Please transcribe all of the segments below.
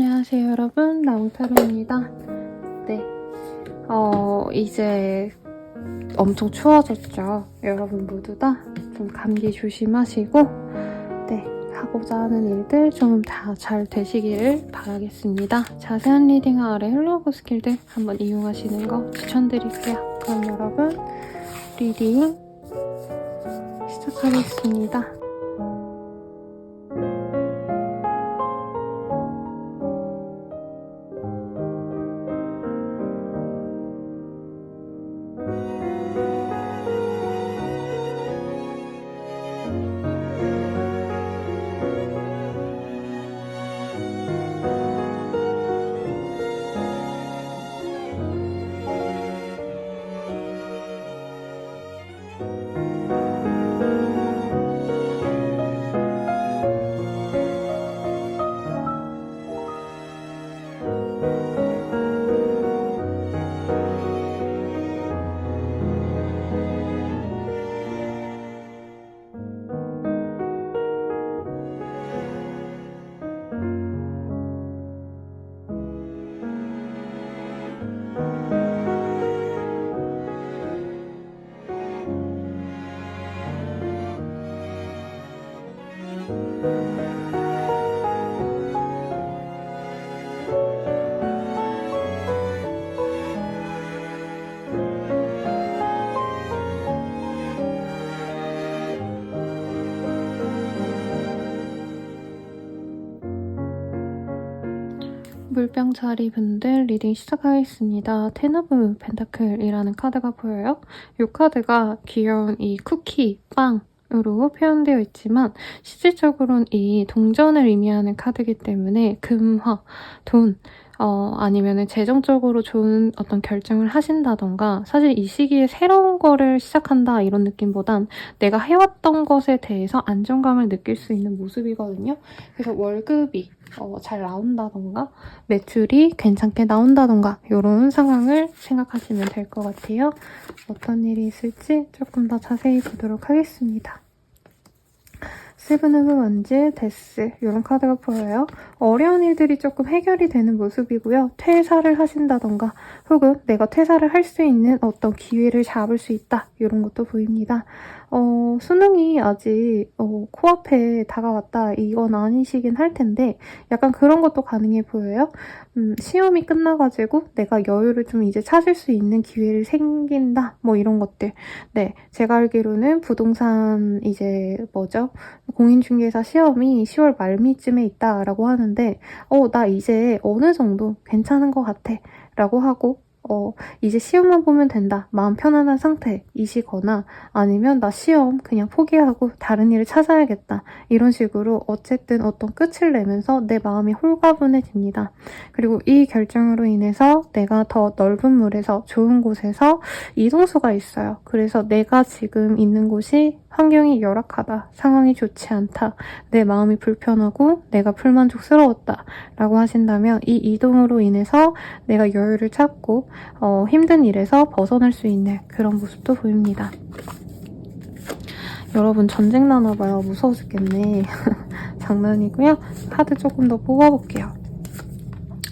안녕하세요 여러분, 나옹타로입니다. 네, 이제 엄청 추워졌죠. 여러분 모두 다 좀 감기 조심하시고 네, 하고자 하는 일들 좀 다 잘 되시기를 바라겠습니다. 자세한 리딩 아래 헬로우브 스킬들 한번 이용하시는 거 추천드릴게요. 그럼 여러분 리딩 시작하겠습니다. 물병자리 분들 리딩 시작하겠습니다. 텐 오브 펜타클이라는 카드가 보여요. 이 카드가 귀여운 이 쿠키, 빵으로 표현되어 있지만 실질적으로는 이 동전을 의미하는 카드이기 때문에 금화, 돈, 아니면 재정적으로 좋은 어떤 결정을 하신다던가 사실 이 시기에 새로운 거를 시작한다 이런 느낌보단 내가 해왔던 것에 대해서 안정감을 느낄 수 있는 모습이거든요. 그래서 월급이 잘 나온다던가 매출이 괜찮게 나온다던가 이런 상황을 생각하시면 될 것 같아요. 어떤 일이 있을지 조금 더 자세히 보도록 하겠습니다. 세븐 오브 원즈, 데스 이런 카드가 보여요. 어려운 일들이 조금 해결이 되는 모습이고요. 퇴사를 하신다던가 혹은 내가 퇴사를 할 수 있는 어떤 기회를 잡을 수 있다 이런 것도 보입니다. 수능이 아직 코앞에 다가왔다 이건 아니시긴 할 텐데 약간 그런 것도 가능해 보여요. 시험이 끝나가지고 내가 여유를 좀 이제 찾을 수 있는 기회를 생긴다 뭐 이런 것들. 네, 제가 알기로는 부동산 이제 공인중개사 시험이 10월 말미쯤에 있다라고 하는데 나 이제 어느 정도 괜찮은 것 같아 라고 하고 이제 시험만 보면 된다. 마음 편안한 상태이시거나 아니면 나 시험 그냥 포기하고 다른 일을 찾아야겠다. 이런 식으로 어쨌든 어떤 끝을 내면서 내 마음이 홀가분해집니다. 그리고 이 결정으로 인해서 내가 더 넓은 물에서 좋은 곳에서 이동수가 있어요. 그래서 내가 지금 있는 곳이 환경이 열악하다. 상황이 좋지 않다. 내 마음이 불편하고 내가 불만족스러웠다. 라고 하신다면 이 이동으로 인해서 내가 여유를 찾고 힘든 일에서 벗어날 수 있는 그런 모습도 보입니다. 여러분 전쟁 나나봐요. 무서워 죽겠네. 장난이고요. 카드 조금 더 뽑아볼게요.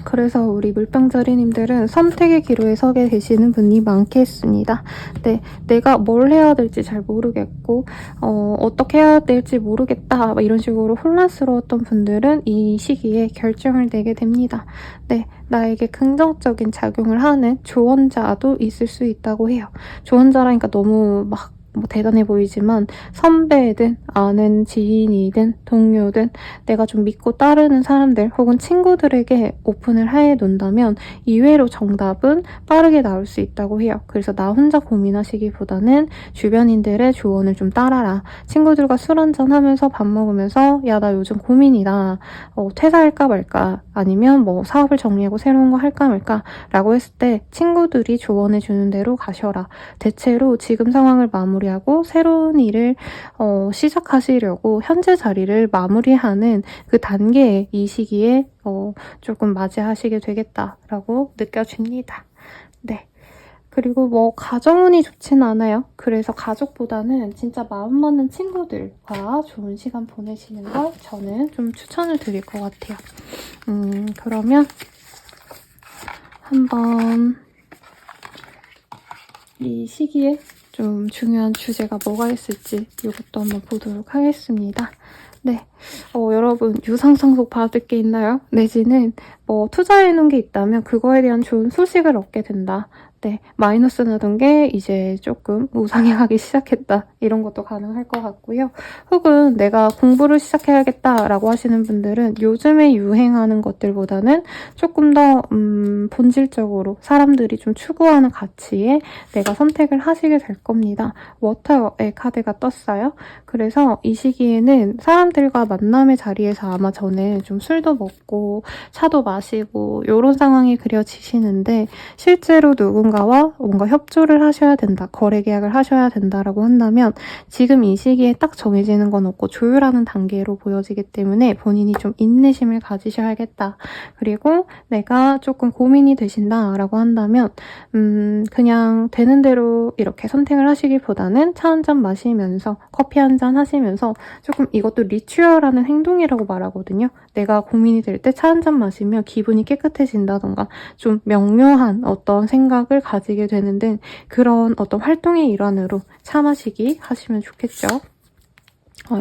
그래서 우리 물병자리님들은 선택의 기로에 서게 되시는 분이 많겠습니다. 네, 내가 뭘 해야 될지 잘 모르겠고 어떻게 해야 될지 모르겠다 이런 식으로 혼란스러웠던 분들은 이 시기에 결정을 내게 됩니다. 네, 나에게 긍정적인 작용을 하는 조언자도 있을 수 있다고 해요. 조언자라니까 너무 대단해 보이지만 선배든 아는 지인이든 동료든 내가 좀 믿고 따르는 사람들 혹은 친구들에게 오픈을 해 놓는다면 이외로 정답은 빠르게 나올 수 있다고 해요. 그래서 나 혼자 고민하시기보다는 주변인들의 조언을 좀 따라라. 친구들과 술 한잔 하면서 밥 먹으면서 야, 나 요즘 고민이다. 퇴사할까 말까 아니면 사업을 정리하고 새로운 거 할까 말까 라고 했을 때 친구들이 조언해 주는 대로 가셔라. 대체로 지금 상황을 마무리하고 새로운 일을 시작하시려고 현재 자리를 마무리하는 그 단계에 이 시기에 조금 맞이하시게 되겠다라고 느껴집니다. 네. 그리고 뭐 가정운이 좋진 않아요. 그래서 가족보다는 진짜 마음 맞는 친구들과 좋은 시간 보내시는 걸 저는 좀 추천을 드릴 것 같아요. 그러면 한번 이 시기에 좀 중요한 주제가 뭐가 있을지 이것도 한번 보도록 하겠습니다. 네, 여러분 유상상속 받을 게 있나요? 내지는 뭐 투자해놓은 게 있다면 그거에 대한 좋은 소식을 얻게 된다. 네, 마이너스 나던 게 이제 조금 우상향 하기 시작했다. 이런 것도 가능할 것 같고요. 혹은 내가 공부를 시작해야겠다라고 하시는 분들은 요즘에 유행하는 것들보다는 조금 더 본질적으로 사람들이 좀 추구하는 가치에 내가 선택을 하시게 될 겁니다. 워터의 카드가 떴어요. 그래서 이 시기에는 사람들과 만남의 자리에서 아마 저는 좀 술도 먹고 차도 마시고 이런 상황이 그려지시는데 실제로 누군가와 뭔가 협조를 하셔야 된다, 거래 계약을 하셔야 된다라고 한다면 지금 이 시기에 딱 정해지는 건 없고 조율하는 단계로 보여지기 때문에 본인이 좀 인내심을 가지셔야겠다. 그리고 내가 조금 고민이 되신다라고 한다면 그냥 되는 대로 이렇게 선택을 하시기보다는 차 한 잔 마시면서 커피 한 잔 하시면서 조금 이것도 리추얼하는 행동이라고 말하거든요. 내가 고민이 될 때 차 한 잔 마시면 기분이 깨끗해진다던가 좀 명료한 어떤 생각을 가지게 되는 등 그런 어떤 활동의 일환으로 차 마시기 하시면 좋겠죠.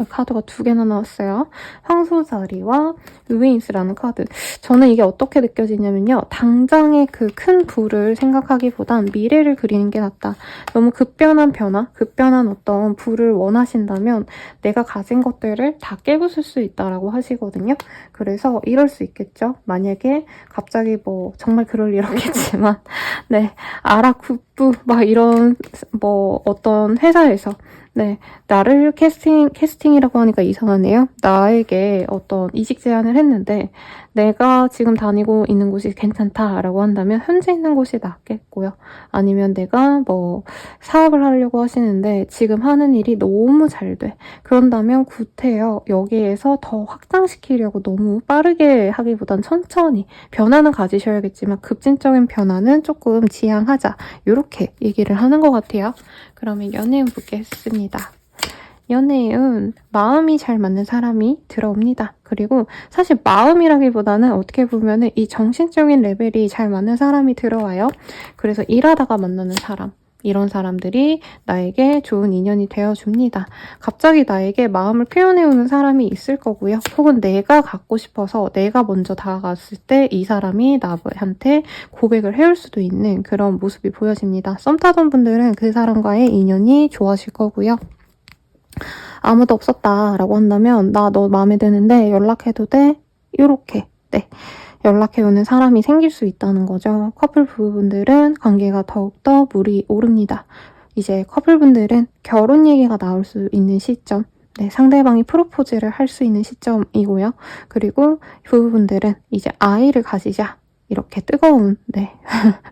카드가 2개나 나왔어요. 황소자리와 루인스라는 카드. 저는 이게 어떻게 느껴지냐면요. 당장의 그 큰 불을 생각하기보단 미래를 그리는 게 낫다. 너무 급변한 변화, 급변한 어떤 불을 원하신다면 내가 가진 것들을 다 깨부술 수 있다라고 하시거든요. 그래서 이럴 수 있겠죠. 만약에 갑자기 뭐 정말 그럴 일 없겠지만 네, 아라쿠뿌 막 이런 뭐 어떤 회사에서 네, 나를 캐스팅이라고 하니까 이상하네요. 나에게 어떤 이직 제안을 했는데 내가 지금 다니고 있는 곳이 괜찮다라고 한다면 현재 있는 곳이 낫겠고요. 아니면 내가 뭐 사업을 하려고 하시는데 지금 하는 일이 너무 잘 돼. 그런다면 구태여 여기에서 더 확장시키려고 너무 빠르게 하기보단 천천히 변화는 가지셔야겠지만 급진적인 변화는 조금 지양하자. 이렇게 얘기를 하는 것 같아요. 그러면 연애운 보겠습니다. 연애운 마음이 잘 맞는 사람이 들어옵니다. 그리고 사실 마음이라기보다는 어떻게 보면은 이 정신적인 레벨이 잘 맞는 사람이 들어와요. 그래서 일하다가 만나는 사람, 이런 사람들이 나에게 좋은 인연이 되어줍니다. 갑자기 나에게 마음을 표현해오는 사람이 있을 거고요. 혹은 내가 갖고 싶어서 내가 먼저 다가갔을 때 이 사람이 나한테 고백을 해올 수도 있는 그런 모습이 보여집니다. 썸 타던 분들은 그 사람과의 인연이 좋아질 거고요. 아무도 없었다라고 한다면 나 너 마음에 드는데 연락해도 돼? 이렇게 네. 연락해오는 사람이 생길 수 있다는 거죠. 커플 부부분들은 관계가 더욱더 물이 오릅니다. 이제 커플분들은 결혼 얘기가 나올 수 있는 시점, 네, 상대방이 프로포즈를 할 수 있는 시점이고요. 그리고 부부분들은 이제 아이를 가지자. 이렇게 뜨거운 네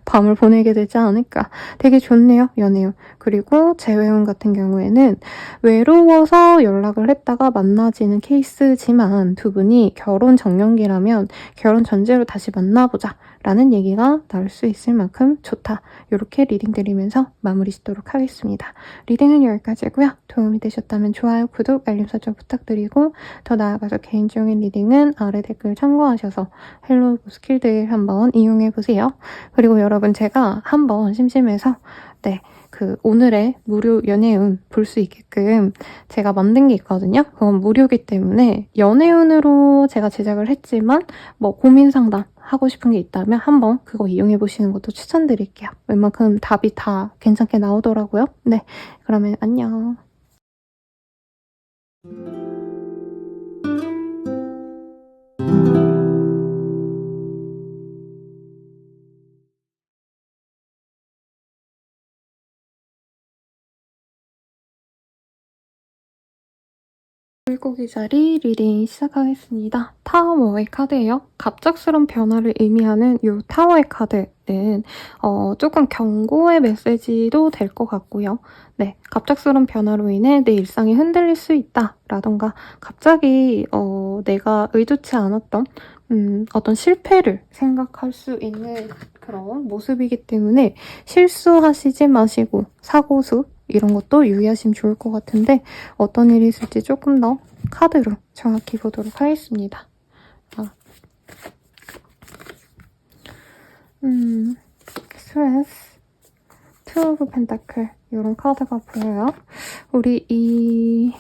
밤을 보내게 되지 않을까. 되게 좋네요, 연애운. 그리고 재회운 같은 경우에는 외로워서 연락을 했다가 만나지는 케이스지만 두 분이 결혼 정년기라면 결혼 전제로 다시 만나보자 라는 얘기가 나올 수 있을 만큼 좋다. 이렇게 리딩 드리면서 마무리 짓도록 하겠습니다. 리딩은 여기까지고요. 도움이 되셨다면 좋아요, 구독, 알림 설정 부탁드리고 더 나아가서 개인적인 리딩은 아래 댓글 참고하셔서 헬로우 스킬들 한번 이용해보세요. 그리고 여러분 제가 한번 심심해서 네, 오늘의 무료 연애운 볼 수 있게끔 제가 만든 게 있거든요. 그건 무료이기 때문에 연애운으로 제가 제작을 했지만 뭐 고민 상담 하고 싶은 게 있다면 한번 그거 이용해 보시는 것도 추천드릴게요. 웬만큼 답이 다 괜찮게 나오더라고요. 네, 그러면 안녕. 물고기 자리 리딩 시작하겠습니다. 타워의 카드예요. 갑작스런 변화를 의미하는 이 타워의 카드는 조금 경고의 메시지도 될 것 같고요. 네, 갑작스런 변화로 인해 내 일상이 흔들릴 수 있다 라던가 갑자기 내가 의도치 않았던 어떤 실패를 생각할 수 있는 그런 모습이기 때문에 실수하시지 마시고 사고수 이런 것도 유의하시면 좋을 것 같은데 어떤 일이 있을지 조금 더 카드로 정확히 보도록 하겠습니다. 스트레스, 투 오브 펜타클 이런 카드가 보여요. 우리 이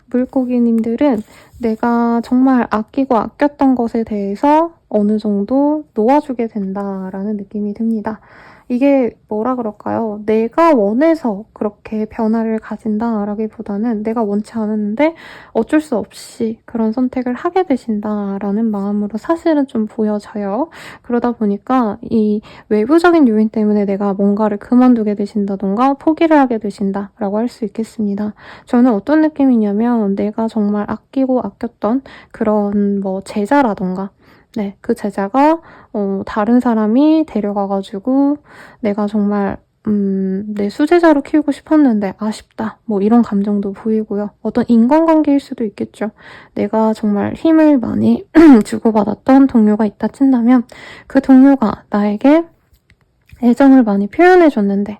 물고기님들은 내가 정말 아끼고 아꼈던 것에 대해서 어느 정도 놓아주게 된다라는 느낌이 듭니다. 이게 뭐라 그럴까요? 내가 원해서 그렇게 변화를 가진다라기보다는 내가 원치 않았는데 어쩔 수 없이 그런 선택을 하게 되신다라는 마음으로 사실은 좀 보여져요. 그러다 보니까 이 외부적인 요인 때문에 내가 뭔가를 그만두게 되신다던가 포기를 하게 되신다라고 할 수 있겠습니다. 저는 어떤 느낌이냐면 내가 정말 아끼고 아꼈던 그런 뭐 제자라던가 네, 그 제자가 다른 사람이 데려가가지고 내가 정말 내 수제자로 키우고 싶었는데 아쉽다 뭐 이런 감정도 보이고요. 어떤 인간관계일 수도 있겠죠. 내가 정말 힘을 많이 주고받았던 동료가 있다 친다면 그 동료가 나에게 애정을 많이 표현해줬는데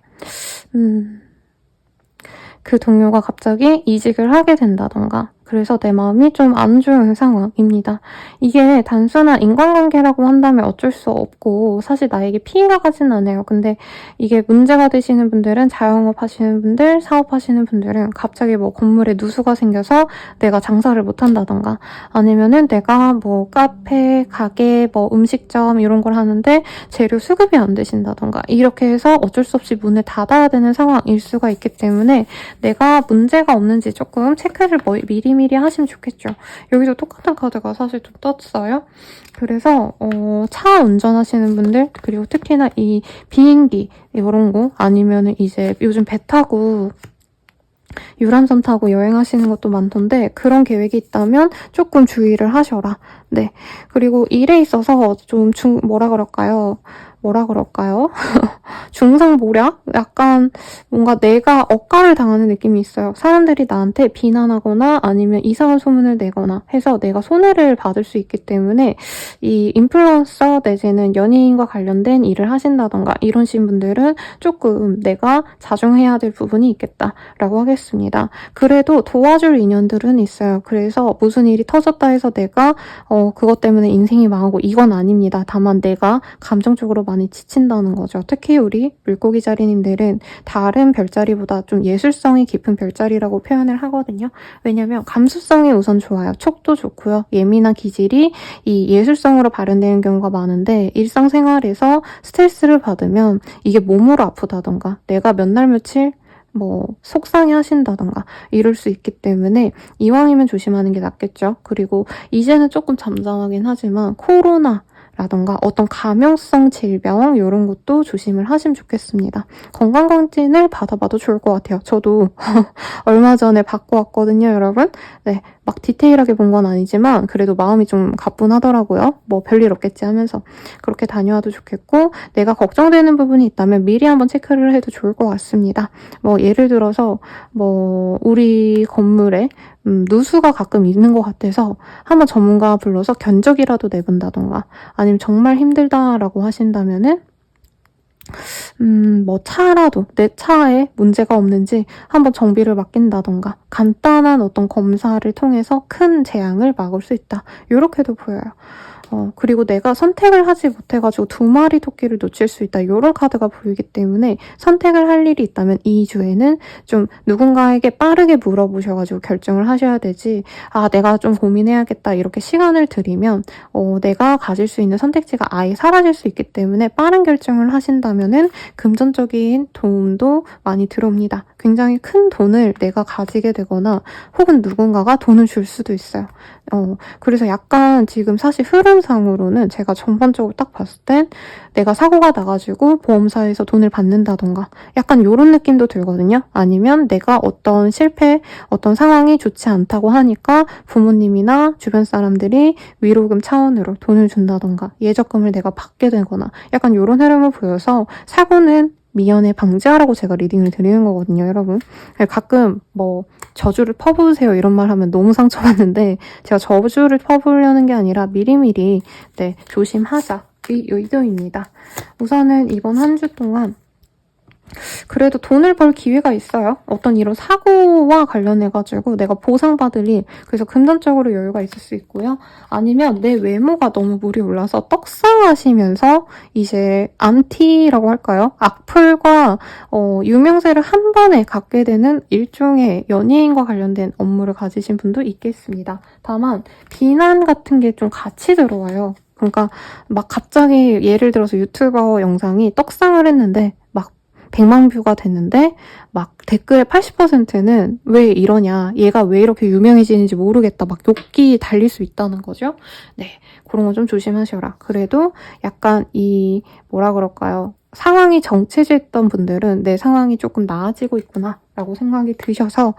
그 동료가 갑자기 이직을 하게 된다던가 그래서 내 마음이 좀 안 좋은 상황입니다. 이게 단순한 인간관계라고 한다면 어쩔 수 없고 사실 나에게 피해가 가진 않아요. 근데 이게 문제가 되시는 분들은 자영업 하시는 분들, 사업하시는 분들은 갑자기 뭐 건물에 누수가 생겨서 내가 장사를 못 한다던가 아니면은 내가 뭐 카페, 가게, 뭐 음식점 이런 걸 하는데 재료 수급이 안 되신다던가 이렇게 해서 어쩔 수 없이 문을 닫아야 되는 상황일 수가 있기 때문에 내가 문제가 없는지 조금 체크를 미리미리 하시면 좋겠죠. 여기서 똑같은 카드가 사실 좀 떴어요. 그래서 차 운전하시는 분들 그리고 특히나 이 비행기 이런 거 아니면은 이제 요즘 배 타고 유람선 타고 여행하시는 것도 많던데 그런 계획이 있다면 조금 주의를 하셔라. 네. 그리고 일에 있어서 좀 뭐라 그럴까요? 중상모략? 약간 뭔가 내가 억까를 당하는 느낌이 있어요. 사람들이 나한테 비난하거나 아니면 이상한 소문을 내거나 해서 내가 손해를 받을 수 있기 때문에 이 인플루언서 내지는 연예인과 관련된 일을 하신다던가 이러신 분들은 조금 내가 자중해야 될 부분이 있겠다라고 하겠습니다. 그래도 도와줄 인연들은 있어요. 그래서 무슨 일이 터졌다 해서 내가 그것 때문에 인생이 망하고 이건 아닙니다. 다만 내가 감정적으로 많이 지친다는 거죠. 특히 우리 물고기 자리님들은 다른 별자리보다 좀 예술성이 깊은 별자리라고 표현을 하거든요. 왜냐면 감수성이 우선 좋아요. 촉도 좋고요. 예민한 기질이 이 예술성으로 발현되는 경우가 많은데 일상생활에서 스트레스를 받으면 이게 몸으로 아프다던가 내가 몇 날 며칠 뭐 속상해 하신다던가 이럴 수 있기 때문에 이왕이면 조심하는 게 낫겠죠. 그리고 이제는 조금 잠잠하긴 하지만 코로나 라던가 어떤 감염성 질병 이런 것도 조심을 하시면 좋겠습니다. 건강검진을 받아봐도 좋을 것 같아요. 저도 얼마 전에 받고 왔거든요, 여러분. 네, 막 디테일하게 본 건 아니지만 그래도 마음이 좀 가뿐하더라고요. 뭐 별일 없겠지 하면서 그렇게 다녀와도 좋겠고 내가 걱정되는 부분이 있다면 미리 한번 체크를 해도 좋을 것 같습니다. 뭐 예를 들어서 뭐 우리 건물에 누수가 가끔 있는 것 같아서 한번 전문가 불러서 견적이라도 내본다던가 아니면 정말 힘들다라고 하신다면은 뭐 차라도 내 차에 문제가 없는지 한번 정비를 맡긴다던가 간단한 어떤 검사를 통해서 큰 재앙을 막을 수 있다. 이렇게도 보여요. 그리고 내가 선택을 하지 못해가지고 2마리 토끼를 놓칠 수 있다. 이런 카드가 보이기 때문에 선택을 할 일이 있다면 이 주에는 좀 누군가에게 빠르게 물어보셔가지고 결정을 하셔야 되지. 아, 내가 좀 고민해야겠다. 이렇게 시간을 들이면 내가 가질 수 있는 선택지가 아예 사라질 수 있기 때문에 빠른 결정을 하신다면은 금전적인 도움도 많이 들어옵니다. 굉장히 큰 돈을 내가 가지게 되거나 혹은 누군가가 돈을 줄 수도 있어요. 그래서 약간 지금 사실 흐름상으로는 제가 전반적으로 딱 봤을 땐 내가 사고가 나가지고 보험사에서 돈을 받는다던가 약간 이런 느낌도 들거든요. 아니면 내가 어떤 실패, 어떤 상황이 좋지 않다고 하니까 부모님이나 주변 사람들이 위로금 차원으로 돈을 준다던가 예적금을 내가 받게 되거나 약간 이런 흐름을 보여서 사고는 미연에 방지하라고 제가 리딩을 드리는 거거든요, 여러분. 가끔 뭐 저주를 퍼부으세요 이런 말 하면 너무 상처받는데 제가 저주를 퍼부으려는 게 아니라 미리미리 네, 조심하자 의도입니다. 우선은 이번 한 주 동안 그래도 돈을 벌 기회가 있어요. 어떤 이런 사고와 관련해가지고 내가 보상받을 일, 그래서 금전적으로 여유가 있을 수 있고요. 아니면 내 외모가 너무 물이 올라서 떡상하시면서 이제 안티라고 할까요? 악플과 유명세를 한 번에 갖게 되는 일종의 연예인과 관련된 업무를 가지신 분도 있겠습니다. 다만 비난 같은 게 좀 같이 들어와요. 그러니까 막 갑자기 예를 들어서 유튜버 영상이 떡상을 했는데 막 100만 뷰가 됐는데 막 댓글의 80%는 왜 이러냐, 얘가 왜 이렇게 유명해지는지 모르겠다, 막 욕기 달릴 수 있다는 거죠. 네, 그런 거 좀 조심하셔라. 그래도 약간 이 뭐라 그럴까요? 상황이 정체됐던 분들은 내 상황이 조금 나아지고 있구나 라고 생각이 드셔서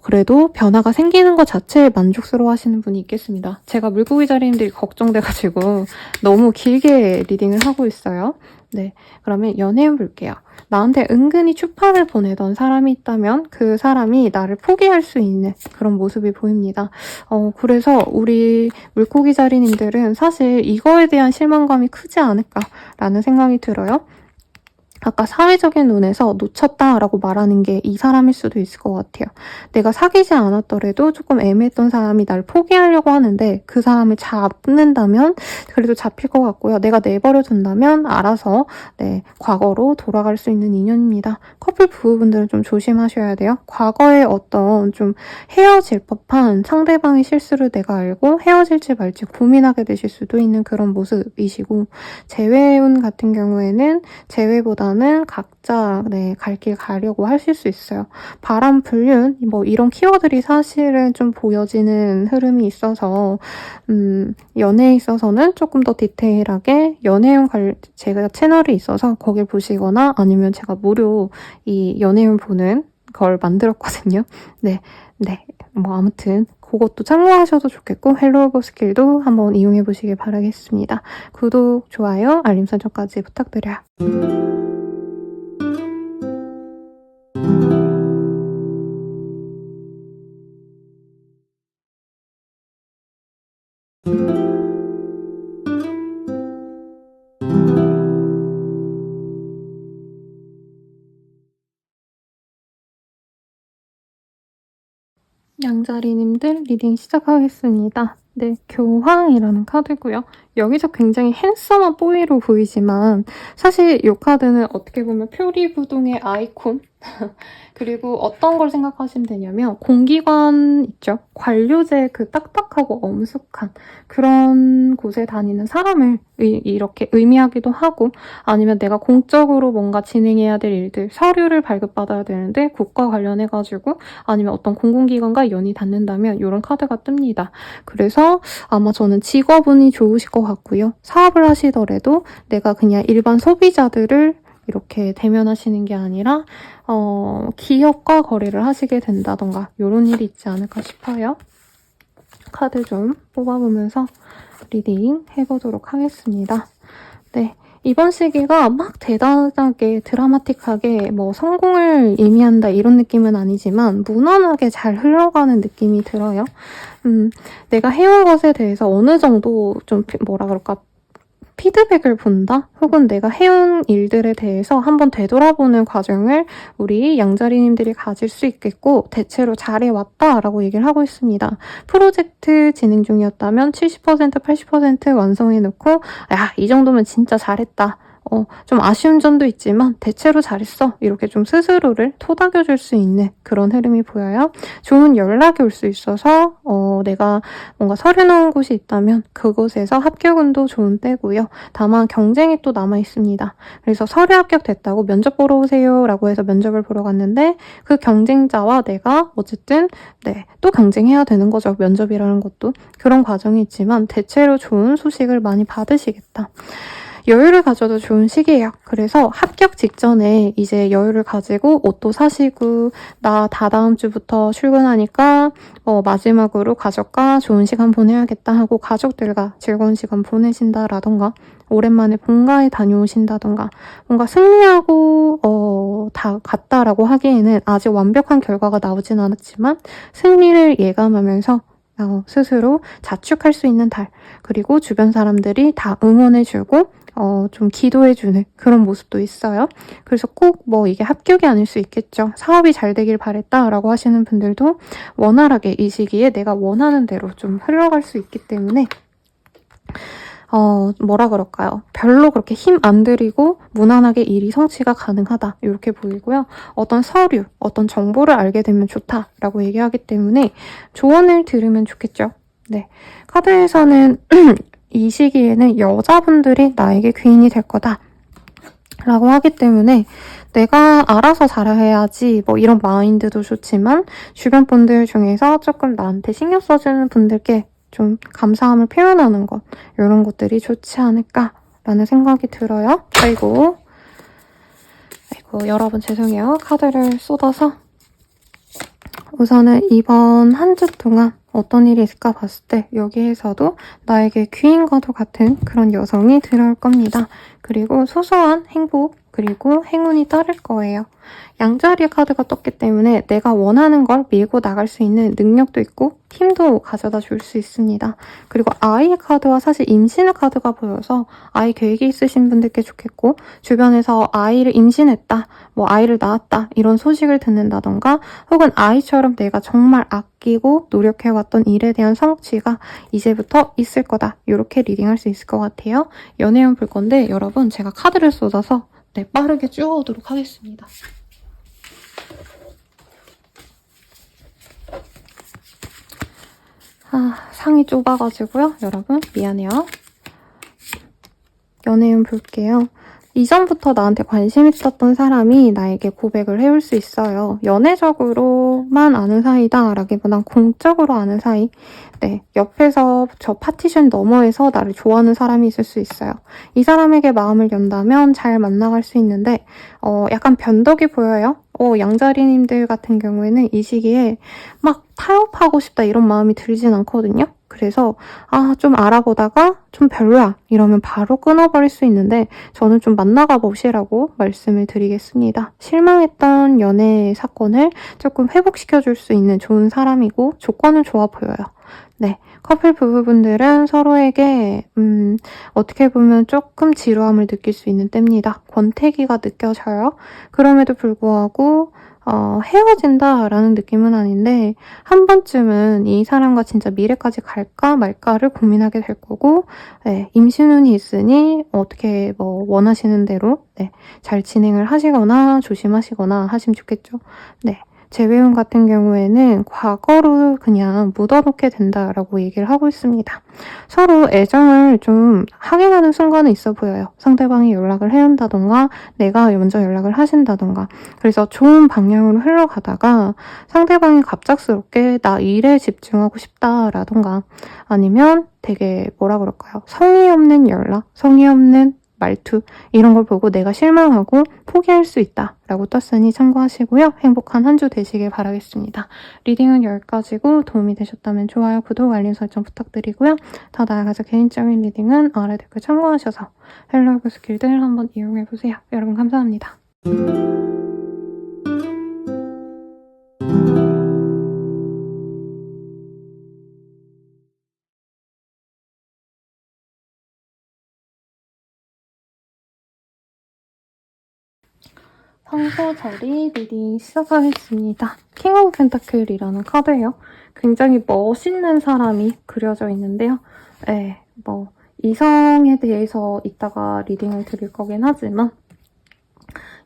그래도 변화가 생기는 것 자체에 만족스러워 하시는 분이 있겠습니다. 제가 물고기 자리님들이 걱정돼가지고 너무 길게 리딩을 하고 있어요. 네, 그러면 연애운 볼게요. 나한테 은근히 추파를 보내던 사람이 있다면 그 사람이 나를 포기할 수 있는 그런 모습이 보입니다. 그래서 우리 물고기 자리님들은 사실 이거에 대한 실망감이 크지 않을까라는 생각이 들어요. 아까 사회적인 눈에서 놓쳤다라고 말하는 게 이 사람일 수도 있을 것 같아요. 내가 사귀지 않았더라도 조금 애매했던 사람이 날 포기하려고 하는데 그 사람을 잡는다면 그래도 잡힐 것 같고요. 내가 내버려둔다면 알아서 과거로 돌아갈 수 있는 인연입니다. 커플 부부분들은 좀 조심하셔야 돼요. 과거에 어떤 좀 헤어질 법한 상대방의 실수를 내가 알고 헤어질지 말지 고민하게 되실 수도 있는 그런 모습이시고, 재회운 같은 경우에는 재회보다는 각자 갈 길 가려고 하실 수 있어요. 바람, 불륜 뭐 이런 키워드들이 사실은 좀 보여지는 흐름이 있어서 연애에 있어서는 조금 더 디테일하게 연애운 제가 채널이 있어서 거길 보시거나 아니면 제가 무료 이 연애운 보는 걸 만들었거든요. 네. 뭐 아무튼 그것도 참고하셔도 좋겠고 헬로우 스킬도 한번 이용해 보시길 바라겠습니다. 구독, 좋아요, 알림 설정까지 부탁드려요. 양자리님들 리딩 시작하겠습니다. 네, 교황이라는 카드고요. 여기서 굉장히 핸섬한 뽀이로 보이지만 사실 이 카드는 어떻게 보면 표리부동의 아이콘 그리고 어떤 걸 생각하시면 되냐면 공기관 있죠? 관료제 그 딱딱하고 엄숙한 그런 곳에 다니는 사람을 이렇게 의미하기도 하고, 아니면 내가 공적으로 뭔가 진행해야 될 일들, 서류를 발급받아야 되는데 국가 관련해가지고 아니면 어떤 공공기관과 연이 닿는다면 이런 카드가 뜹니다. 그래서 아마 저는 직업운이 좋으실 것 같고요. 사업을 하시더라도 내가 그냥 일반 소비자들을 이렇게 대면하시는 게 아니라 기업과 거래를 하시게 된다던가 이런 일이 있지 않을까 싶어요. 카드 좀 뽑아보면서 리딩 해보도록 하겠습니다. 네, 이번 시기가 막 대단하게 드라마틱하게 뭐 성공을 의미한다 이런 느낌은 아니지만 무난하게 잘 흘러가는 느낌이 들어요. 내가 해온 것에 대해서 어느 정도 좀 뭐라 그럴까 피드백을 본다? 혹은 내가 해온 일들에 대해서 한번 되돌아보는 과정을 우리 양자리님들이 가질 수 있겠고, 대체로 잘해왔다라고 얘기를 하고 있습니다. 프로젝트 진행 중이었다면 70%, 80% 완성해놓고 야, 이 정도면 진짜 잘했다. 좀 아쉬운 점도 있지만 대체로 잘했어. 이렇게 좀 스스로를 토닥여줄 수 있는 그런 흐름이 보여요. 좋은 연락이 올 수 있어서 내가 뭔가 서류 넣은 곳이 있다면 그곳에서 합격운도 좋은 때고요. 다만 경쟁이 또 남아있습니다. 그래서 서류 합격됐다고 면접 보러 오세요 라고 해서 면접을 보러 갔는데 그 경쟁자와 내가 어쨌든 또 경쟁해야 되는 거죠. 면접이라는 것도. 그런 과정이 있지만 대체로 좋은 소식을 많이 받으시겠다. 여유를 가져도 좋은 시기예요. 그래서 합격 직전에 이제 여유를 가지고 옷도 사시고 나 다다음 주부터 출근하니까 마지막으로 가족과 좋은 시간 보내야겠다 하고 가족들과 즐거운 시간 보내신다라던가 오랜만에 본가에 다녀오신다던가 뭔가 승리하고 다 갔다라고 하기에는 아직 완벽한 결과가 나오진 않았지만 승리를 예감하면서 스스로 자축할 수 있는 달, 그리고 주변 사람들이 다 응원해주고 좀 기도해주는 그런 모습도 있어요. 그래서 꼭 뭐 이게 합격이 아닐 수 있겠죠. 사업이 잘 되길 바랬다라고 하시는 분들도 원활하게 이 시기에 내가 원하는 대로 좀 흘러갈 수 있기 때문에 뭐라 그럴까요? 별로 그렇게 힘 안 들이고 무난하게 일이 성취가 가능하다. 이렇게 보이고요. 어떤 서류, 어떤 정보를 알게 되면 좋다라고 얘기하기 때문에 조언을 들으면 좋겠죠. 네. 카드에서는 이 시기에는 여자분들이 나에게 귀인이 될 거다. 라고 하기 때문에 내가 알아서 잘해야지 뭐 이런 마인드도 좋지만 주변 분들 중에서 조금 나한테 신경 써주는 분들께 좀 감사함을 표현하는 것, 이런 것들이 좋지 않을까라는 생각이 들어요. 아이고 여러분 죄송해요. 카드를 쏟아서. 우선은 이번 한 주 동안 어떤 일이 있을까 봤을 때 여기에서도 나에게 귀인과도 같은 그런 여성이 들어올 겁니다. 그리고 소소한 행복, 그리고 행운이 따를 거예요. 양자리의 카드가 떴기 때문에 내가 원하는 걸 밀고 나갈 수 있는 능력도 있고 힘도 가져다 줄 수 있습니다. 그리고 아이의 카드와 사실 임신의 카드가 보여서 아이 계획이 있으신 분들께 좋겠고, 주변에서 아이를 임신했다, 뭐 아이를 낳았다 이런 소식을 듣는다던가, 혹은 아이처럼 내가 정말 아끼고 노력해왔던 일에 대한 성취가 이제부터 있을 거다, 이렇게 리딩할 수 있을 것 같아요. 연애운 볼 건데 여러분 제가 카드를 쏟아서 빠르게 쭉 오도록 하겠습니다. 상이 좁아가지고요. 여러분 미안해요. 연애운 볼게요. 이전부터 나한테 관심 있었던 사람이 나에게 고백을 해올 수 있어요. 연애적으로만 아는 사이다 라기보단 공적으로 아는 사이. 네, 옆에서 저 파티션 너머에서 나를 좋아하는 사람이 있을 수 있어요. 이 사람에게 마음을 연다면 잘 만나갈 수 있는데 약간 변덕이 보여요. 양자리님들 같은 경우에는 이 시기에 막 타협하고 싶다 이런 마음이 들진 않거든요. 그래서 좀 알아보다가 좀 별로야 이러면 바로 끊어버릴 수 있는데, 저는 좀 만나가 보시라고 말씀을 드리겠습니다. 실망했던 연애 사건을 조금 회복시켜줄 수 있는 좋은 사람이고 조건은 좋아 보여요. 네, 커플 부부분들은 서로에게 어떻게 보면 조금 지루함을 느낄 수 있는 때입니다. 권태기가 느껴져요. 그럼에도 불구하고 헤어진다라는 느낌은 아닌데 한 번쯤은 이 사람과 진짜 미래까지 갈까 말까를 고민하게 될 거고, 네, 임신운이 있으니 어떻게 뭐 원하시는 대로 잘 진행을 하시거나 조심하시거나 하시면 좋겠죠. 네. 재회운 같은 경우에는 과거로 그냥 묻어놓게 된다라고 얘기를 하고 있습니다. 서로 애정을 좀 확인하는 순간은 있어 보여요. 상대방이 연락을 해온다던가 내가 먼저 연락을 하신다던가. 그래서 좋은 방향으로 흘러가다가 상대방이 갑작스럽게 나 일에 집중하고 싶다라던가, 아니면 되게 뭐라 그럴까요? 성의 없는 연락, 성의 없는 말투, 이런 걸 보고 내가 실망하고 포기할 수 있다라고 떴으니 참고하시고요. 행복한 한 주 되시길 바라겠습니다. 리딩은 여기까지고 도움이 되셨다면 좋아요, 구독, 알림 설정 부탁드리고요. 더 나아가서 개인적인 리딩은 아래 댓글 참고하셔서 헬로우브 스킬들 한번 이용해보세요. 여러분 감사합니다. 평소 자리 리딩 시작하겠습니다. 킹 오브 펜타클이라는 카드예요. 굉장히 멋있는 사람이 그려져 있는데요. 네, 뭐 이성에 대해서 이따가 리딩을 드릴 거긴 하지만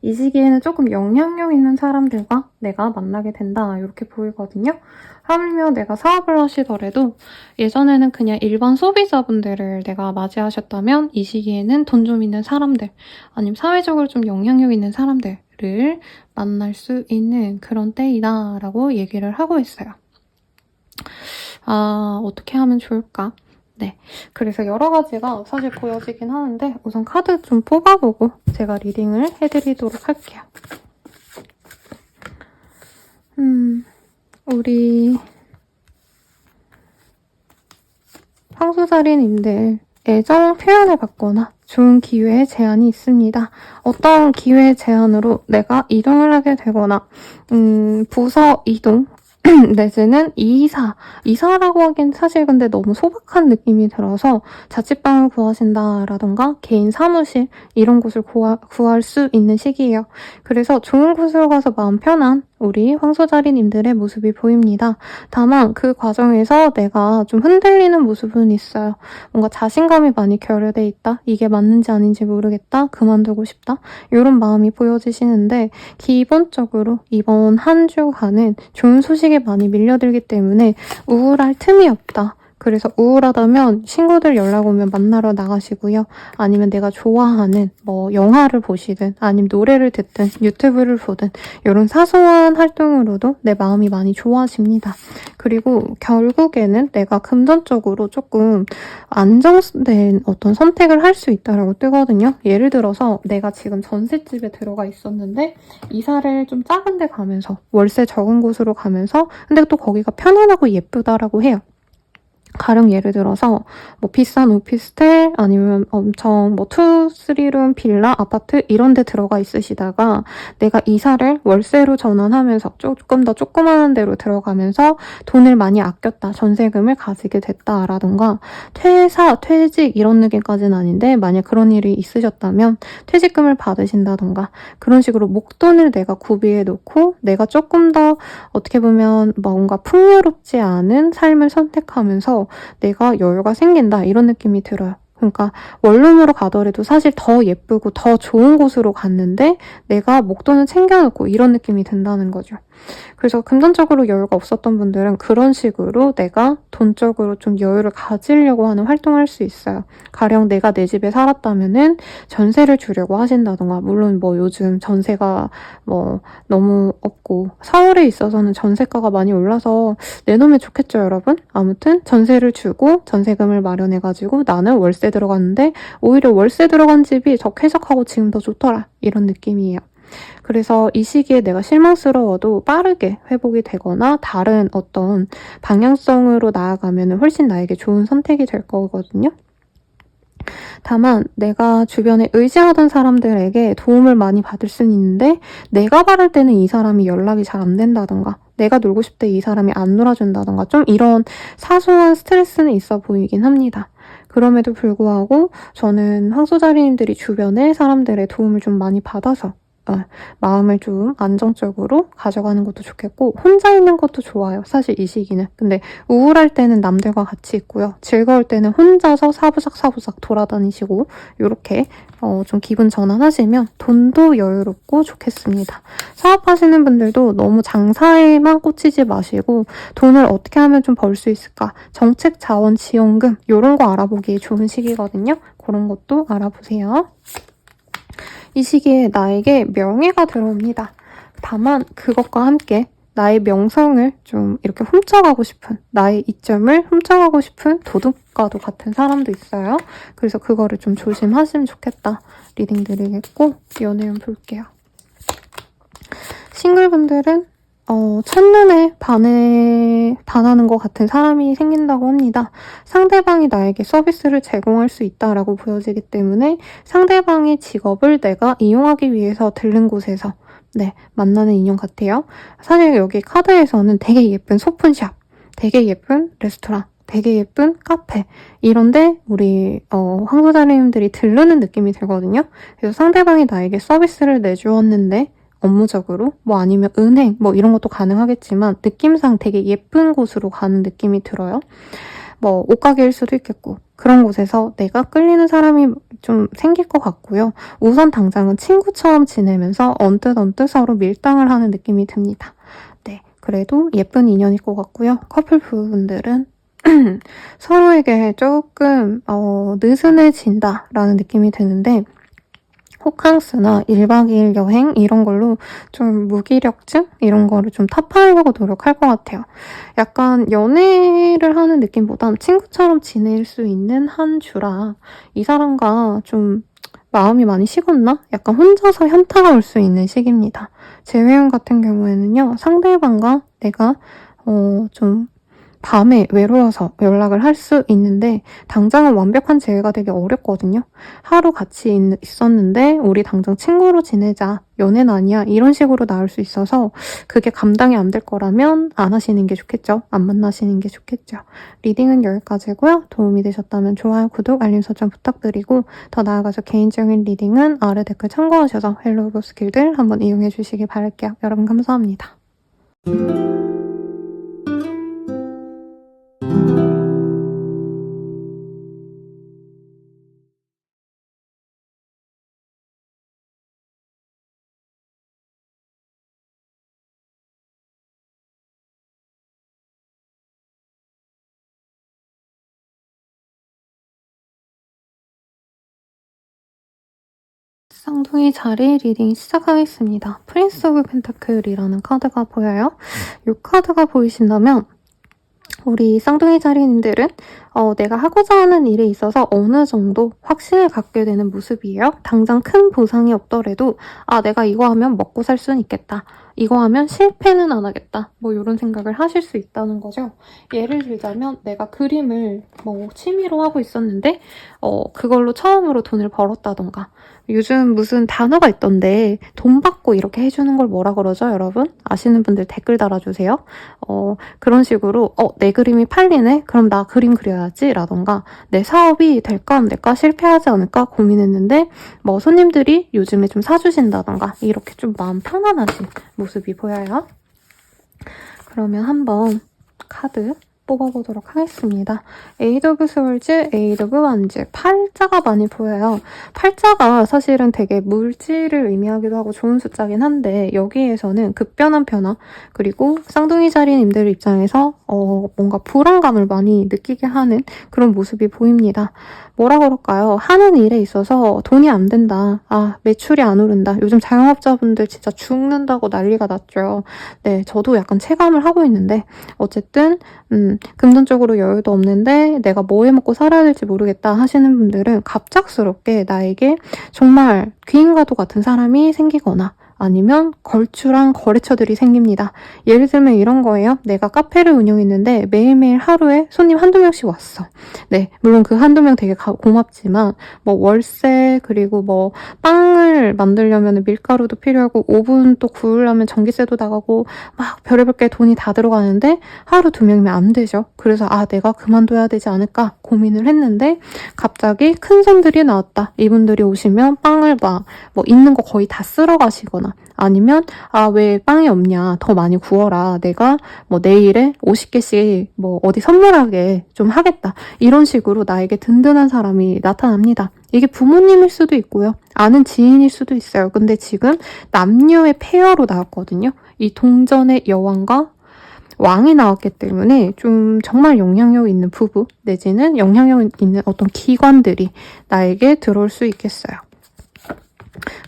이 시기에는 조금 영향력 있는 사람들과 내가 만나게 된다, 이렇게 보이거든요. 하물며 내가 사업을 하시더라도 예전에는 그냥 일반 소비자분들을 내가 맞이하셨다면 이 시기에는 돈 좀 있는 사람들, 아니면 사회적으로 좀 영향력 있는 사람들을 만날 수 있는 그런 때이다 라고 얘기를 하고 있어요. 어떻게 하면 좋을까? 네, 그래서 여러 가지가 사실 보여지긴 하는데 우선 카드 좀 뽑아보고 제가 리딩을 해드리도록 할게요. 우리 황소자리님들 애정 표현을 받거나 좋은 기회의 제한이 있습니다. 어떤 기회의 제한으로 내가 이동을 하게 되거나 부서 이동, 내지는 이사라고 하기엔 사실 근데 너무 소박한 느낌이 들어서 자취방을 구하신다라던가 개인 사무실 이런 곳을 구할 수 있는 시기예요. 그래서 좋은 곳으로 가서 마음 편한 우리 황소자리님들의 모습이 보입니다. 다만 그 과정에서 내가 좀 흔들리는 모습은 있어요. 뭔가 자신감이 많이 결여돼 있다. 이게 맞는지 아닌지 모르겠다. 그만두고 싶다. 이런 마음이 보여지시는데 기본적으로 이번 한 주간은 좋은 소식이 많이 밀려들기 때문에 우울할 틈이 없다. 그래서 우울하다면 친구들 연락 오면 만나러 나가시고요. 아니면 내가 좋아하는 뭐 영화를 보시든 아니면 노래를 듣든 유튜브를 보든 이런 사소한 활동으로도 내 마음이 많이 좋아집니다. 그리고 결국에는 내가 금전적으로 조금 안정된 어떤 선택을 할 수 있다라고 뜨거든요. 예를 들어서 내가 지금 전셋집에 들어가 있었는데 이사를 좀 작은 데 가면서 월세 적은 곳으로 가면서 근데 또 거기가 편안하고 예쁘다라고 해요. 가령 예를 들어서 뭐 비싼 오피스텔 아니면 엄청 뭐 2, 3룸 빌라 아파트 이런 데 들어가 있으시다가 내가 이사를 월세로 전환하면서 조금 더 조그마한 데로 들어가면서 돈을 많이 아꼈다. 전세금을 가지게 됐다라던가 퇴직 이런 느낌까지는 아닌데 만약 그런 일이 있으셨다면 퇴직금을 받으신다던가 그런 식으로 목돈을 내가 구비해 놓고 내가 조금 더 어떻게 보면 뭔가 풍요롭지 않은 삶을 선택하면서 내가 여유가 생긴다 이런 느낌이 들어요. 그러니까 원룸으로 가더라도 사실 더 예쁘고 더 좋은 곳으로 갔는데 내가 목돈을 챙겨놓고 이런 느낌이 든다는 거죠. 그래서 금전적으로 여유가 없었던 분들은 그런 식으로 내가 돈적으로 좀 여유를 가지려고 하는 활동을 할 수 있어요. 가령 내가 내 집에 살았다면은 전세를 주려고 하신다던가 물론 뭐 요즘 전세가 뭐 너무 없고 서울에 있어서는 전세가가 많이 올라서 내놓으면 좋겠죠, 여러분? 아무튼 전세를 주고 전세금을 마련해가지고 나는 월세 들어갔는데 오히려 월세 들어간 집이 더 쾌적하고 지금 더 좋더라 이런 느낌이에요. 그래서 이 시기에 내가 실망스러워도 빠르게 회복이 되거나 다른 어떤 방향성으로 나아가면 훨씬 나에게 좋은 선택이 될 거거든요. 다만 내가 주변에 의지하던 사람들에게 도움을 많이 받을 수는 있는데 내가 바랄 때는 이 사람이 연락이 잘 안 된다던가 내가 놀고 싶을 때 이 사람이 안 놀아준다던가 좀 이런 사소한 스트레스는 있어 보이긴 합니다. 그럼에도 불구하고 저는 황소자리님들이 주변에 사람들의 도움을 좀 많이 받아서 마음을 좀 안정적으로 가져가는 것도 좋겠고 혼자 있는 것도 좋아요. 사실 이 시기는. 근데 우울할 때는 남들과 같이 있고요. 즐거울 때는 혼자서 사부작 돌아다니시고 이렇게 좀 기분 전환하시면 돈도 여유롭고 좋겠습니다. 사업하시는 분들도 너무 장사에만 꽂히지 마시고 돈을 어떻게 하면 좀 벌 수 있을까? 정책 자원 지원금 이런 거 알아보기 좋은 시기거든요. 그런 것도 알아보세요. 이 시기에 나에게 명예가 들어옵니다. 다만 그것과 함께 나의 명성을 좀 이렇게 훔쳐가고 싶은 나의 이점을 훔쳐가고 싶은 도둑과도 같은 사람도 있어요. 그래서 그거를 좀 조심하시면 좋겠다. 리딩 드리겠고 연애운 볼게요. 싱글분들은 첫눈에 반하는 것 같은 사람이 생긴다고 합니다. 상대방이 나에게 서비스를 제공할 수 있다라고 보여지기 때문에 상대방의 직업을 내가 이용하기 위해서 들른 곳에서 만나는 인연 같아요. 사실 여기 카드에서는 되게 예쁜 소품샵, 되게 예쁜 레스토랑, 되게 예쁜 카페 이런데 우리 황소자리님들이 들르는 느낌이 들거든요. 그래서 상대방이 나에게 서비스를 내주었는데 업무적으로 뭐 아니면 은행 뭐 이런 것도 가능하겠지만 느낌상 되게 예쁜 곳으로 가는 느낌이 들어요. 뭐 옷가게일 수도 있겠고 그런 곳에서 내가 끌리는 사람이 좀 생길 것 같고요. 우선 당장은 친구처럼 지내면서 언뜻 서로 밀당을 하는 느낌이 듭니다. 네, 그래도 예쁜 인연일 것 같고요. 커플 부부분들은 서로에게 조금 느슨해진다라는 느낌이 드는데 호캉스나 1박 2일 여행 이런 걸로 좀 무기력증? 이런 거를 좀 타파하려고 노력할 것 같아요. 약간 연애를 하는 느낌보단 친구처럼 지낼 수 있는 한 주라 이 사람과 좀 마음이 많이 식었나? 약간 혼자서 현타가 올 수 있는 시기입니다. 재회원 같은 경우에는요. 상대방과 내가 좀 밤에 외로워서 연락을 할 수 있는데 당장은 완벽한 재회가 되게 어렵거든요. 하루 같이 있었는데 우리 당장 친구로 지내자. 연애는 아니야. 이런 식으로 나올 수 있어서 그게 감당이 안 될 거라면 안 하시는 게 좋겠죠. 안 만나시는 게 좋겠죠. 리딩은 여기까지고요. 도움이 되셨다면 좋아요, 구독, 알림 설정 부탁드리고 더 나아가서 개인적인 리딩은 아래 댓글 참고하셔서 헬로우 스킬들 한번 이용해 주시기 바랄게요. 여러분 감사합니다. 쌍둥이 자리 리딩 시작하겠습니다. 프린스 오브 펜타클이라는 카드가 보여요. 이 카드가 보이신다면 우리 쌍둥이 자리님들은 내가 하고자 하는 일에 있어서 어느 정도 확신을 갖게 되는 모습이에요. 당장 큰 보상이 없더라도 내가 이거 하면 먹고 살 수는 있겠다. 이거 하면 실패는 안 하겠다. 뭐 이런 생각을 하실 수 있다는 거죠. 예를 들자면 내가 그림을 뭐 취미로 하고 있었는데 그걸로 처음으로 돈을 벌었다던가 요즘 무슨 단어가 있던데 돈 받고 이렇게 해주는 걸 뭐라 그러죠, 여러분? 아시는 분들 댓글 달아주세요. 그런 식으로 내 그림이 팔리네? 그럼 나 그림 그려야지 라던가 내 사업이 될까 안 될까 실패하지 않을까 고민했는데 뭐 손님들이 요즘에 좀 사주신다던가 이렇게 좀 마음 편안하신 모습이 보여요. 그러면 한번 카드 뽑아보도록 하겠습니다. 에이드 오브 스월즈, 에이드 오브 완즈. 팔자가 많이 보여요. 팔자가 사실은 되게 물질을 의미하기도 하고 좋은 숫자긴 한데 여기에서는 급변한 변화 그리고 쌍둥이 자리님들 입장에서 뭔가 불안감을 많이 느끼게 하는 그런 모습이 보입니다. 뭐라 그럴까요? 하는 일에 있어서 돈이 안 된다. 매출이 안 오른다. 요즘 자영업자분들 진짜 죽는다고 난리가 났죠. 네, 저도 약간 체감을 하고 있는데 어쨌든 금전적으로 여유도 없는데 내가 뭐 해먹고 살아야 될지 모르겠다 하시는 분들은 갑작스럽게 나에게 정말 귀인과도 같은 사람이 생기거나 아니면 걸출한 거래처들이 생깁니다. 예를 들면 이런 거예요. 내가 카페를 운영했는데 매일매일 하루에 손님 한두 명씩 왔어. 네, 물론 그 한두 명 되게 고맙지만 뭐 월세 그리고 뭐 빵을 만들려면 밀가루도 필요하고 오븐 또 구우려면 전기세도 나가고 막 별의별 게 돈이 다 들어가는데 하루 두 명이면 안 되죠. 그래서 내가 그만둬야 되지 않을까 고민을 했는데 갑자기 큰 손들이 나왔다. 이분들이 오시면 빵을 뭐 있는 거 거의 다 쓸어 가시거나 아니면 왜 빵이 없냐 더 많이 구워라 내가 뭐 내일에 50개씩 뭐 어디 선물하게 좀 하겠다 이런 식으로 나에게 든든한 사람이 나타납니다. 이게 부모님일 수도 있고요 아는 지인일 수도 있어요. 근데 지금 남녀의 페어로 나왔거든요. 이 동전의 여왕과 왕이 나왔기 때문에 좀 정말 영향력 있는 부부 내지는 영향력 있는 어떤 기관들이 나에게 들어올 수 있겠어요.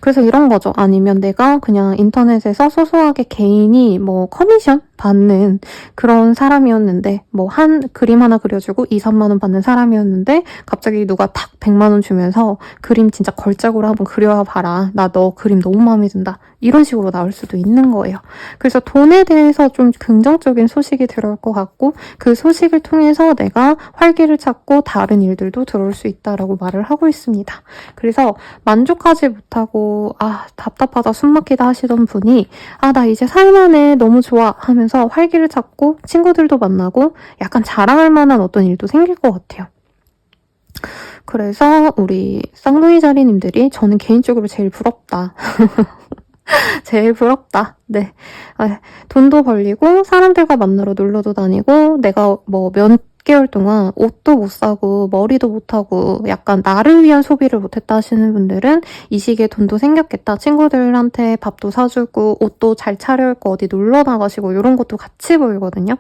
그래서 이런 거죠. 아니면 내가 그냥 인터넷에서 소소하게 개인이 뭐 커미션 받는 그런 사람이었는데 뭐 한 그림 하나 그려주고 2, 3만 원 받는 사람이었는데 갑자기 누가 탁 100만 원 주면서 그림 진짜 걸작으로 한번 그려와 봐라. 나 너 그림 너무 마음에 든다. 이런 식으로 나올 수도 있는 거예요. 그래서 돈에 대해서 좀 긍정적인 소식이 들어올 것 같고 그 소식을 통해서 내가 활기를 찾고 다른 일들도 들어올 수 있다라고 말을 하고 있습니다. 그래서 만족하지 못하고 답답하다 숨막히다 하시던 분이 나 이제 살만해 너무 좋아 하면서 활기를 찾고 친구들도 만나고 약간 자랑할 만한 어떤 일도 생길 것 같아요. 그래서 우리 쌍둥이 자리님들이 저는 개인적으로 제일 부럽다. 제일 부럽다. 네. 돈도 벌리고 사람들과 만나러 놀러도 다니고 내가 뭐 몇 개월 동안 옷도 못 사고 머리도 못 하고 약간 나를 위한 소비를 못했다 하시는 분들은 이 시기에 돈도 생겼겠다. 친구들한테 밥도 사주고 옷도 잘 차려입고 어디 놀러 나가시고 이런 것도 같이 보이거든요.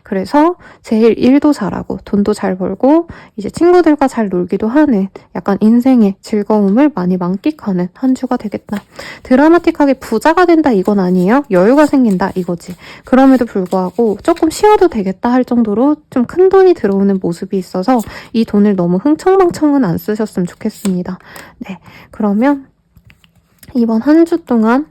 그래서 제일 일도 잘하고 돈도 잘 벌고 이제 친구들과 잘 놀기도 하는 약간 인생의 즐거움을 많이 만끽하는 한 주가 되겠다. 드라마틱하게 부자가 된다 이건 아니에요. 여유가 생긴다 이거지. 그럼에도 불구하고 조금 쉬어도 되겠다 할 정도로 좀 큰 돈이 들어오는 모습이 있어서 이 돈을 너무 흥청망청은 안 쓰셨으면 좋겠습니다. 네, 그러면 이번 한 주 동안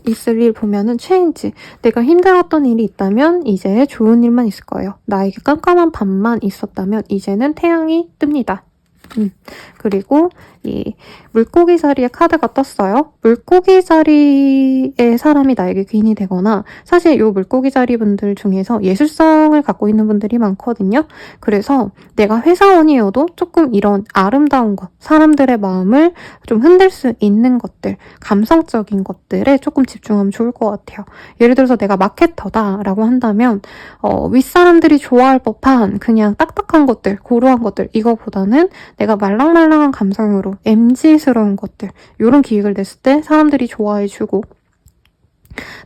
있을 일 보면은 체인지. 내가 힘들었던 일이 있다면 이제 좋은 일만 있을 거예요. 나에게 깜깜한 밤만 있었다면 이제는 태양이 뜹니다. 그리고 이 물고기 자리에 카드가 떴어요. 물고기 자리의 사람이 나에게 귀인이 되거나 사실 이 물고기 자리 분들 중에서 예술성을 갖고 있는 분들이 많거든요. 그래서 내가 회사원이어도 조금 이런 아름다운 것, 사람들의 마음을 좀 흔들 수 있는 것들, 감성적인 것들에 조금 집중하면 좋을 것 같아요. 예를 들어서 내가 마케터다라고 한다면 윗사람들이 좋아할 법한 그냥 딱딱한 것들, 고루한 것들 이거보다는 내가 말랑말랑한 감성으로 MG스러운 것들 이런 기획을 냈을 때 사람들이 좋아해주고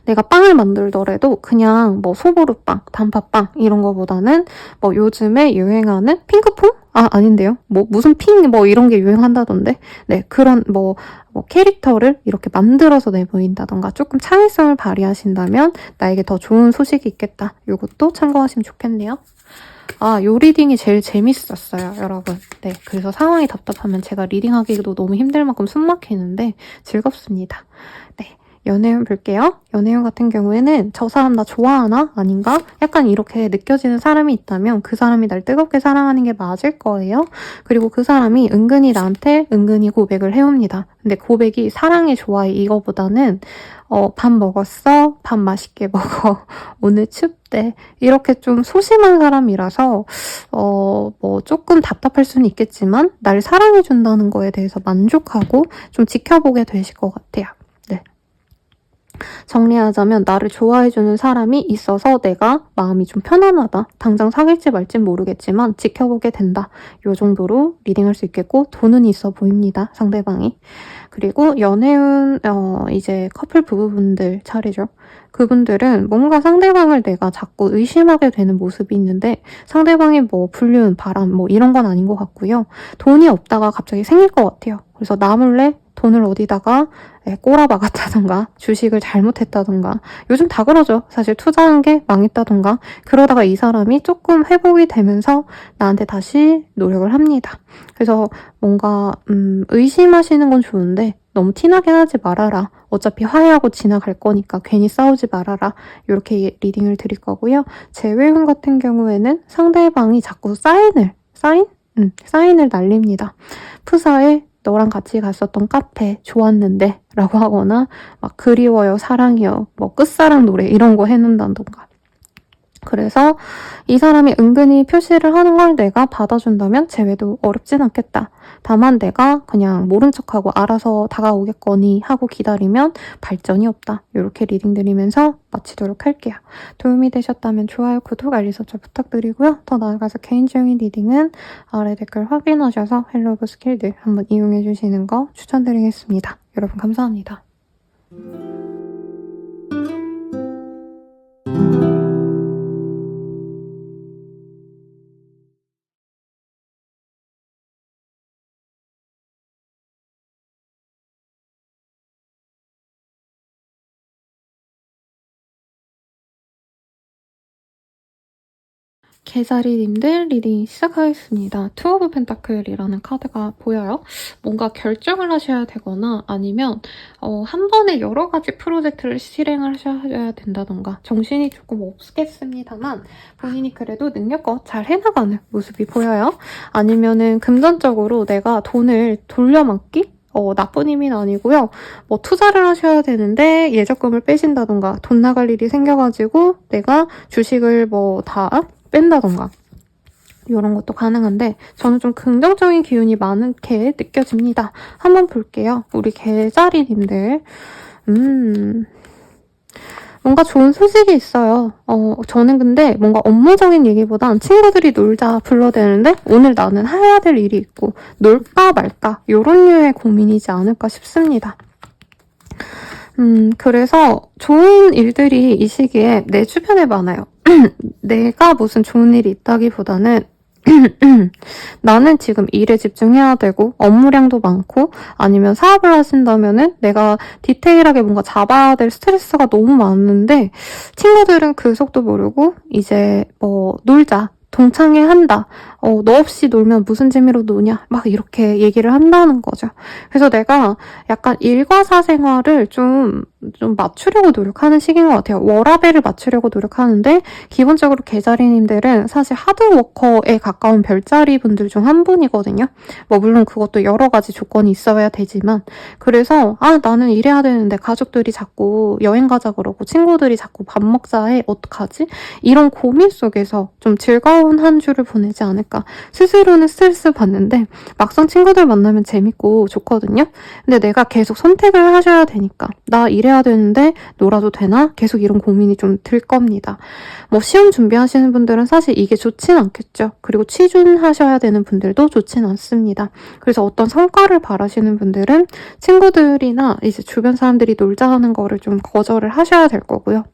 내가 빵을 만들더라도 그냥 뭐 소보루빵, 단팥빵 이런 거보다는 뭐 요즘에 유행하는 핑크퐁? 아닌데요. 뭐 무슨 핑 뭐 이런 게 유행한다던데. 네, 그런 뭐 캐릭터를 이렇게 만들어서 내보인다던가 조금 창의성을 발휘하신다면 나에게 더 좋은 소식이 있겠다. 이것도 참고하시면 좋겠네요. 요 리딩이 제일 재밌었어요, 여러분. 네, 그래서 상황이 답답하면 제가 리딩하기도 너무 힘들 만큼 숨 막히는데 즐겁습니다. 네, 연애운 볼게요. 연애운 같은 경우에는 저 사람 나 좋아하나? 아닌가? 약간 이렇게 느껴지는 사람이 있다면 그 사람이 날 뜨겁게 사랑하는 게 맞을 거예요. 그리고 그 사람이 은근히 나한테 은근히 고백을 해옵니다. 근데 고백이 사랑해, 좋아해 이거보다는 밥 먹었어? 밥 맛있게 먹어. 오늘 춥대. 이렇게 좀 소심한 사람이라서 뭐 조금 답답할 수는 있겠지만 날 사랑해준다는 거에 대해서 만족하고 좀 지켜보게 되실 것 같아요. 네. 정리하자면 나를 좋아해주는 사람이 있어서 내가 마음이 좀 편안하다. 당장 사귈지 말진 모르겠지만 지켜보게 된다. 이 정도로 리딩할 수 있겠고 돈은 있어 보입니다. 상대방이. 그리고 연애운 이제 커플 부부분들 차례죠. 그분들은 뭔가 상대방을 내가 자꾸 의심하게 되는 모습이 있는데 상대방이 뭐 불륜, 바람 뭐 이런 건 아닌 것 같고요. 돈이 없다가 갑자기 생길 것 같아요. 그래서 나 몰래 돈을 어디다가 꼬라박았다던가 주식을 잘못했다던가 요즘 다 그러죠. 사실 투자한 게 망했다던가 그러다가 이 사람이 조금 회복이 되면서 나한테 다시 노력을 합니다. 그래서 뭔가 의심하시는 건 좋은데 너무 티나게 하지 말아라. 어차피 화해하고 지나갈 거니까 괜히 싸우지 말아라. 이렇게 리딩을 드릴 거고요. 제외운 같은 경우에는 상대방이 자꾸 사인을 날립니다. 푸사에 너랑 같이 갔었던 카페 좋았는데 라고 하거나 막 그리워요, 사랑이요, 뭐 끝사랑 노래 이런 거 해놓는다던가. 그래서 이 사람이 은근히 표시를 하는 걸 내가 받아준다면 재회도 어렵진 않겠다. 다만 내가 그냥 모른 척하고 알아서 다가오겠거니 하고 기다리면 발전이 없다. 이렇게 리딩 드리면서 마치도록 할게요. 도움이 되셨다면 좋아요, 구독, 알림 설정 부탁드리고요. 더 나아가서 개인적인 리딩은 아래 댓글 확인하셔서 헬로브 스킬들 한번 이용해 주시는 거 추천드리겠습니다. 여러분 감사합니다. 개자리님들 리딩 시작하겠습니다. 투 오브 펜타클이라는 카드가 보여요. 뭔가 결정을 하셔야 되거나 아니면 한 번에 여러 가지 프로젝트를 실행하셔야 된다던가 정신이 조금 없겠습니다만 본인이 그래도 능력껏 잘 해나가는 모습이 보여요. 아니면은 금전적으로 내가 돈을 돌려막기? 나쁜 의미는 아니고요. 뭐 투자를 하셔야 되는데 예적금을 빼신다던가 돈 나갈 일이 생겨가지고 내가 주식을 뭐 다 뺀다던가 이런 것도 가능한데 저는 좀 긍정적인 기운이 많게 느껴집니다. 한번 볼게요. 우리 개자리님들 뭔가 좋은 소식이 있어요. 저는 근데 뭔가 업무적인 얘기보단 친구들이 놀자 불러대는데 오늘 나는 해야 될 일이 있고 놀까 말까 이런 류의 고민이지 않을까 싶습니다. 그래서 좋은 일들이 이 시기에 내 주변에 많아요. 내가 무슨 좋은 일이 있다기보다는 나는 지금 일에 집중해야 되고 업무량도 많고 아니면 사업을 하신다면은 내가 디테일하게 뭔가 잡아야 될 스트레스가 너무 많은데 친구들은 그 속도 모르고 이제 뭐 놀자, 동창회 한다, 너 없이 놀면 무슨 재미로 노냐? 막 이렇게 얘기를 한다는 거죠. 그래서 내가 약간 일과 사생활을 좀 맞추려고 노력하는 시기인 것 같아요. 워라밸을 맞추려고 노력하는데, 기본적으로 개자리님들은 사실 하드워커에 가까운 별자리 분들 중 한 분이거든요. 뭐 물론 그것도 여러 가지 조건이 있어야 되지만, 그래서 나는 일해야 되는데 가족들이 자꾸 여행 가자 그러고 친구들이 자꾸 밥 먹자 해. 어떡하지? 이런 고민 속에서 좀 즐거운 한 주를 보내지 않을까. 스스로는 스트레스 받는데 막상 친구들 만나면 재밌고 좋거든요. 근데 내가 계속 선택을 하셔야 되니까, 나 일해야 되는데 놀아도 되나? 계속 이런 고민이 좀 들 겁니다. 뭐 시험 준비하시는 분들은 사실 이게 좋진 않겠죠. 그리고 취준하셔야 되는 분들도 좋진 않습니다. 그래서 어떤 성과를 바라시는 분들은 친구들이나 이제 주변 사람들이 놀자 하는 거를 좀 거절을 하셔야 될 거고요.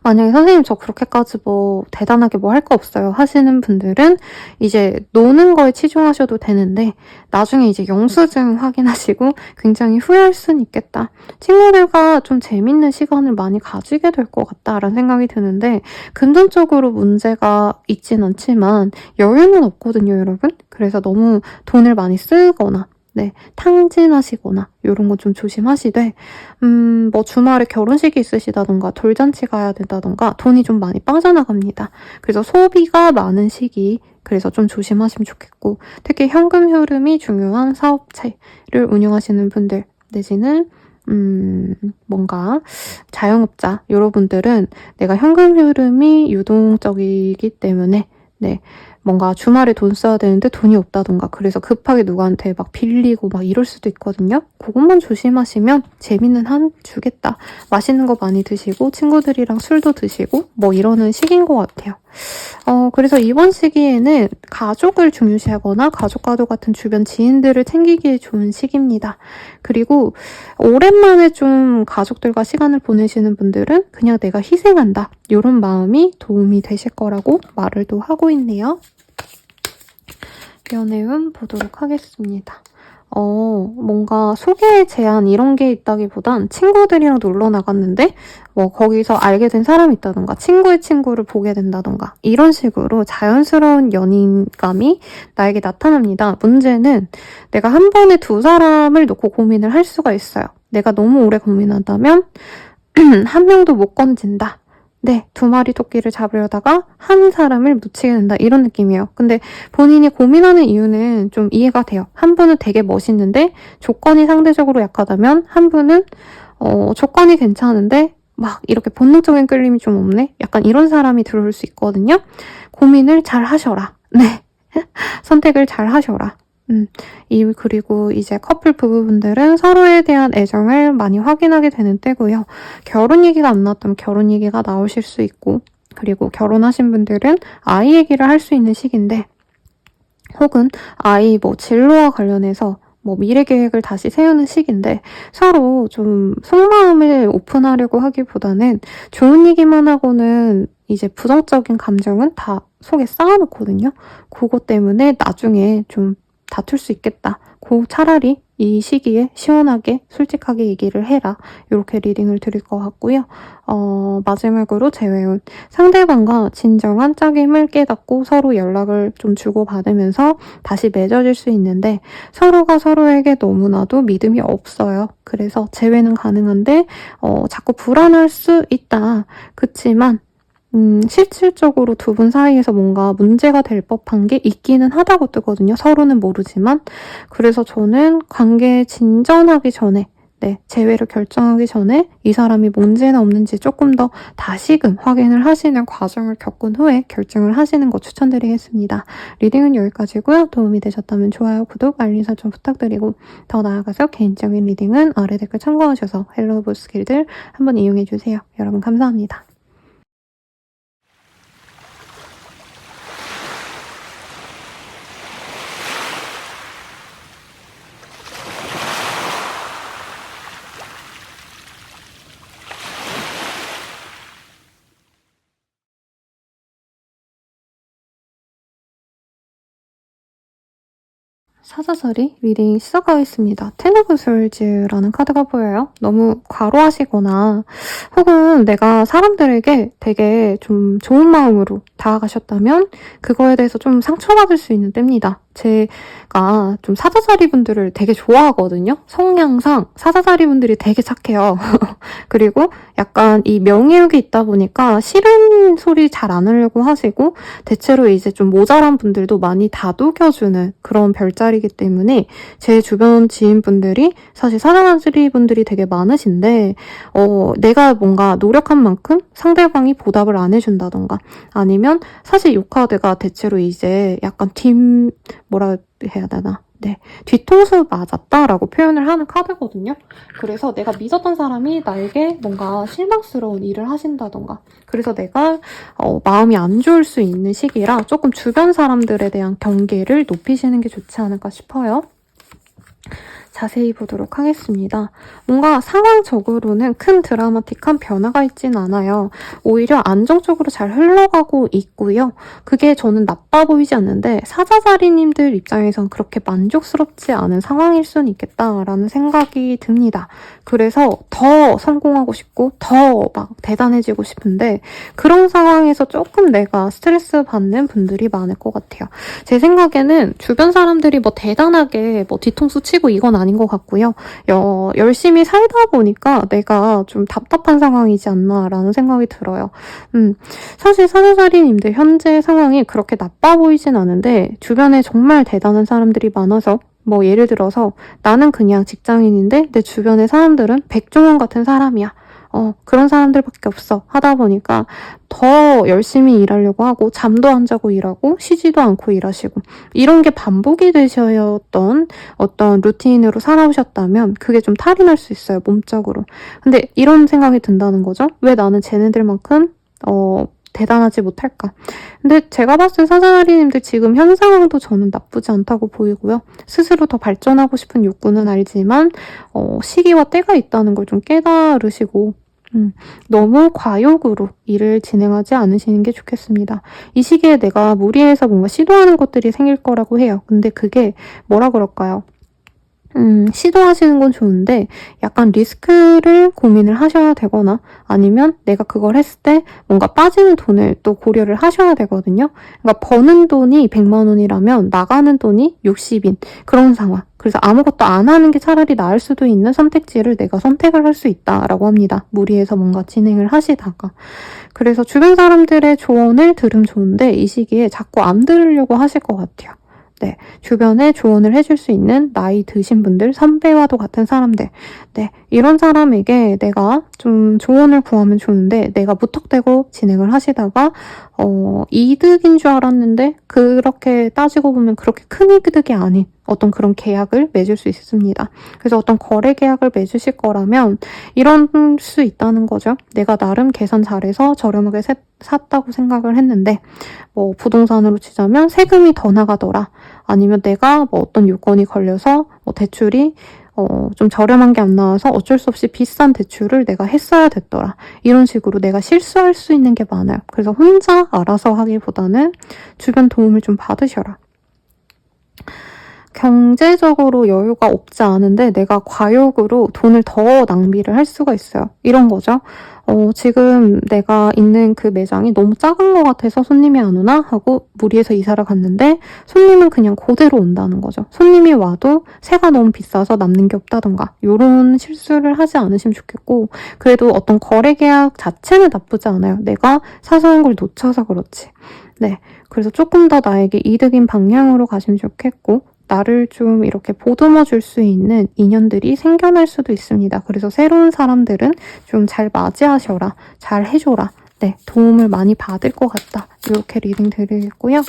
만약에 선생님 저 그렇게까지 뭐 대단하게 뭐 할 거 없어요 하시는 분들은 이제 노는 거에 치중하셔도 되는데, 나중에 이제 영수증 확인하시고 굉장히 후회할 수는 있겠다. 친구들과 좀 재밌는 시간을 많이 가지게 될 것 같다라는 생각이 드는데, 금전적으로 문제가 있진 않지만 여유는 없거든요, 여러분. 그래서 너무 돈을 많이 쓰거나 탕진하시거나 이런 거 좀 조심하시되, 뭐 주말에 결혼식이 있으시다던가 돌잔치 가야 된다던가 돈이 좀 많이 빠져나갑니다. 그래서 소비가 많은 시기, 그래서 좀 조심하시면 좋겠고, 특히 현금 흐름이 중요한 사업체를 운영하시는 분들 내지는 뭔가 자영업자 여러분들은 내가 현금 흐름이 유동적이기 때문에 뭔가 주말에 돈 써야 되는데 돈이 없다던가, 그래서 급하게 누구한테 막 빌리고 막 이럴 수도 있거든요. 그것만 조심하시면 재밌는 한 주겠다. 맛있는 거 많이 드시고 친구들이랑 술도 드시고 뭐 이러는 시기인 것 같아요. 그래서 이번 시기에는 가족을 중요시하거나 가족과도 같은 주변 지인들을 챙기기에 좋은 시기입니다. 그리고 오랜만에 좀 가족들과 시간을 보내시는 분들은 그냥 내가 희생한다, 이런 마음이 도움이 되실 거라고 말을 또 하고 있네요. 연애운 보도록 하겠습니다. 뭔가 소개 제안 이런 게 있다기보단 친구들이랑 놀러 나갔는데 뭐 거기서 알게 된 사람이 있다던가 친구의 친구를 보게 된다던가 이런 식으로 자연스러운 연인감이 나에게 나타납니다. 문제는 내가 한 번에 두 사람을 놓고 고민을 할 수가 있어요. 내가 너무 오래 고민한다면 한 명도 못 건진다. 두 마리 토끼를 잡으려다가 한 사람을 놓치게 된다, 이런 느낌이에요. 근데 본인이 고민하는 이유는 좀 이해가 돼요. 한 분은 되게 멋있는데 조건이 상대적으로 약하다면, 한 분은 조건이 괜찮은데 막 이렇게 본능적인 끌림이 좀 없네? 약간 이런 사람이 들어올 수 있거든요. 고민을 잘 하셔라. 선택을 잘 하셔라. 그리고 이제 커플 부부분들은 서로에 대한 애정을 많이 확인하게 되는 때고요. 결혼 얘기가 안 나왔다면 결혼 얘기가 나오실 수 있고, 그리고 결혼하신 분들은 아이 얘기를 할 수 있는 시기인데, 혹은 아이 뭐 진로와 관련해서 뭐 미래 계획을 다시 세우는 시기인데, 서로 좀 속마음을 오픈하려고 하기보다는 좋은 얘기만 하고는 이제 부정적인 감정은 다 속에 쌓아놓거든요. 그것 때문에 나중에 좀 다툴 수 있겠다. 차라리 이 시기에 시원하게 솔직하게 얘기를 해라. 이렇게 리딩을 드릴 것 같고요. 마지막으로 재회운. 상대방과 진정한 짝임을 깨닫고 서로 연락을 좀 주고받으면서 다시 맺어질 수 있는데, 서로가 서로에게 너무나도 믿음이 없어요. 그래서 재회는 가능한데 자꾸 불안할 수 있다. 그치만 실질적으로 두 분 사이에서 뭔가 문제가 될 법한 게 있기는 하다고 뜨거든요. 서로는 모르지만. 그래서 저는 관계 진전하기 전에, 재회를 결정하기 전에 이 사람이 문제는 없는지 조금 더 다시금 확인을 하시는 과정을 겪은 후에 결정을 하시는 거 추천드리겠습니다. 리딩은 여기까지고요. 도움이 되셨다면 좋아요, 구독, 알림 설정 부탁드리고, 더 나아가서 개인적인 리딩은 아래 댓글 참고하셔서 헬로우 보스 길들 한번 이용해주세요. 여러분 감사합니다. 사자자리 리딩 시작하겠습니다. 텐 오브 솔즈라는 카드가 보여요. 너무 과로하시거나 혹은 내가 사람들에게 되게 좀 좋은 마음으로 다가가셨다면 그거에 대해서 좀 상처받을 수 있는 때입니다. 제가 좀 사자자리 분들을 되게 좋아하거든요. 성향상 사자자리 분들이 되게 착해요. 그리고 약간 이 명예욕이 있다 보니까 싫은 소리 잘 안 하려고 하시고 대체로 이제 좀 모자란 분들도 많이 다독여주는 그런 별자리이기 때문에 제 주변 지인분들이 사실 사자자리 분들이 되게 많으신데 내가 뭔가 노력한 만큼 상대방이 보답을 안 해준다던가 아니면 사실 이 카드가 대체로 이제 약간 뭐라 해야 되나? 네, 뒤통수 맞았다라고 표현을 하는 카드거든요. 그래서 내가 믿었던 사람이 나에게 뭔가 실망스러운 일을 하신다던가 그래서 내가 마음이 안 좋을 수 있는 시기라 조금 주변 사람들에 대한 경계를 높이시는 게 좋지 않을까 싶어요. 자세히 보도록 하겠습니다. 뭔가 상황적으로는 큰 드라마틱한 변화가 있진 않아요. 오히려 안정적으로 잘 흘러가고 있고요. 그게 저는 나빠 보이지 않는데 사자자리님들 입장에선 그렇게 만족스럽지 않은 상황일 수는 있겠다라는 생각이 듭니다. 그래서 더 성공하고 싶고 더 막 대단해지고 싶은데 그런 상황에서 조금 내가 스트레스 받는 분들이 많을 것 같아요. 제 생각에는 주변 사람들이 뭐 대단하게 뭐 뒤통수 치고 이건 아닌 것 같고요. 열심히 살다 보니까 내가 좀 답답한 상황이지 않나라는 생각이 들어요. 사실 사자자리님들 현재 상황이 그렇게 나빠 보이진 않은데 주변에 정말 대단한 사람들이 많아서 뭐 예를 들어서 나는 그냥 직장인인데 내 주변의 사람들은 백종원 같은 사람이야. 그런 사람들밖에 없어. 하다 보니까 더 열심히 일하려고 하고 잠도 안 자고 일하고 쉬지도 않고 일하시고 이런 게 반복이 되셨던 어떤 루틴으로 살아오셨다면 그게 좀 탈이 날 수 있어요. 몸적으로. 근데 이런 생각이 든다는 거죠. 왜 나는 쟤네들만큼 대단하지 못할까? 근데 제가 봤을 때 사자자리님들 지금 현 상황도 저는 나쁘지 않다고 보이고요. 스스로 더 발전하고 싶은 욕구는 알지만 시기와 때가 있다는 걸 좀 깨달으시고 너무 과욕으로 일을 진행하지 않으시는 게 좋겠습니다. 이 시기에 내가 무리해서 뭔가 시도하는 것들이 생길 거라고 해요. 근데 그게 뭐라 그럴까요? 시도하시는 건 좋은데 약간 리스크를 고민을 하셔야 되거나 아니면 내가 그걸 했을 때 뭔가 빠지는 돈을 또 고려를 하셔야 되거든요. 그러니까 버는 돈이 100만 원이라면 나가는 돈이 60인 그런 상황. 그래서 아무것도 안 하는 게 차라리 나을 수도 있는 선택지를 내가 선택을 할 수 있다라고 합니다. 무리해서 뭔가 진행을 하시다가. 그래서 주변 사람들의 조언을 들으면 좋은데 이 시기에 자꾸 안 들으려고 하실 것 같아요. 네, 주변에 조언을 해줄 수 있는 나이 드신 분들, 선배와도 같은 사람들, 네, 이런 사람에게 내가 좀 조언을 구하면 좋은데 내가 무턱대고 진행을 하시다가 이득인 줄 알았는데 그렇게 따지고 보면 그렇게 큰 이득이 아닌 어떤 그런 계약을 맺을 수 있습니다. 그래서 어떤 거래 계약을 맺으실 거라면 이런 수 있다는 거죠. 내가 나름 계산 잘해서 저렴하게 샀다고 생각을 했는데 뭐 부동산으로 치자면 세금이 더 나가더라. 아니면 내가 뭐 어떤 요건이 걸려서 뭐 대출이 좀 저렴한 게 안 나와서 어쩔 수 없이 비싼 대출을 내가 했어야 됐더라. 이런 식으로 내가 실수할 수 있는 게 많아요. 그래서 혼자 알아서 하기보다는 주변 도움을 좀 받으셔라. 경제적으로 여유가 없지 않은데 내가 과욕으로 돈을 더 낭비를 할 수가 있어요. 이런 거죠. 지금 내가 있는 그 매장이 너무 작은 것 같아서 손님이 안 오나? 하고 무리해서 이사를 갔는데 손님은 그냥 그대로 온다는 거죠. 손님이 와도 새가 너무 비싸서 남는 게 없다던가 이런 실수를 하지 않으시면 좋겠고 그래도 어떤 거래 계약 자체는 나쁘지 않아요. 내가 사소한 걸 놓쳐서 그렇지. 네, 그래서 조금 더 나에게 이득인 방향으로 가시면 좋겠고 나를 좀 이렇게 보듬어 줄 수 있는 인연들이 생겨날 수도 있습니다. 그래서 새로운 사람들은 좀 잘 맞이하셔라. 잘 해줘라. 네, 도움을 많이 받을 것 같다. 이렇게 리딩 드리겠고요.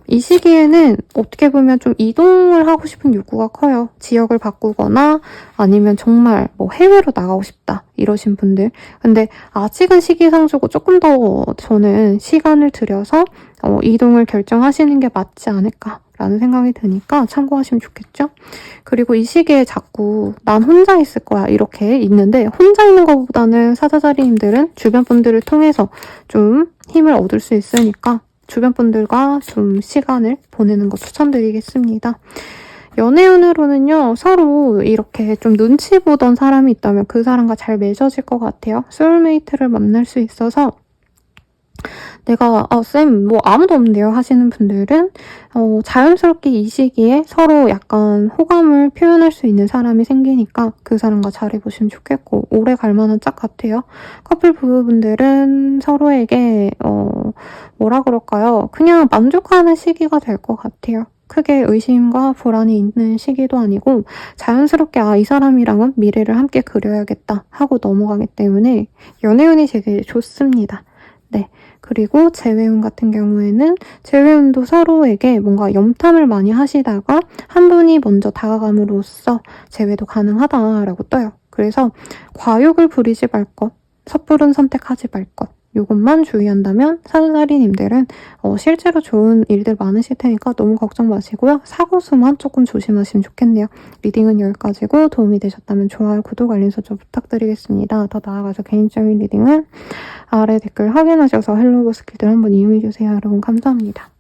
이 시기에는 어떻게 보면 좀 이동을 하고 싶은 욕구가 커요. 지역을 바꾸거나 아니면 정말 뭐 해외로 나가고 싶다. 이러신 분들. 근데 아직은 시기상조고 조금 더 저는 시간을 들여서 이동을 결정하시는 게 맞지 않을까. 라는 생각이 드니까 참고하시면 좋겠죠? 그리고 이 시기에 자꾸 난 혼자 있을 거야 이렇게 있는데 혼자 있는 것보다는 사자자리님들은 주변 분들을 통해서 좀 힘을 얻을 수 있으니까 주변 분들과 좀 시간을 보내는 거 추천드리겠습니다. 연애운으로는요, 서로 이렇게 좀 눈치 보던 사람이 있다면 그 사람과 잘 맺어질 것 같아요. 소울메이트를 만날 수 있어서 내가 쌤 뭐 아무도 없는데요 하시는 분들은 자연스럽게 이 시기에 서로 약간 호감을 표현할 수 있는 사람이 생기니까 그 사람과 잘해보시면 좋겠고 오래 갈 만한 짝 같아요. 커플 부부분들은 서로에게 뭐라 그럴까요? 그냥 만족하는 시기가 될 것 같아요. 크게 의심과 불안이 있는 시기도 아니고 자연스럽게 이 사람이랑은 미래를 함께 그려야겠다 하고 넘어가기 때문에 연애운이 되게 좋습니다. 네. 그리고 재회운 같은 경우에는 재회운도 서로에게 뭔가 염탐을 많이 하시다가 한 분이 먼저 다가감으로써 재회도 가능하다라고 떠요. 그래서 과욕을 부리지 말 것, 섣부른 선택하지 말 것, 이것만 주의한다면 사주살이님들은 실제로 좋은 일들 많으실 테니까 너무 걱정 마시고요. 사고수만 조금 조심하시면 좋겠네요. 리딩은 여기까지고 도움이 되셨다면 좋아요, 구독, 알림 설정 부탁드리겠습니다. 더 나아가서 개인적인 리딩은 아래 댓글 확인하셔서 헬로우 스킬들 한번 이용해주세요. 여러분 감사합니다.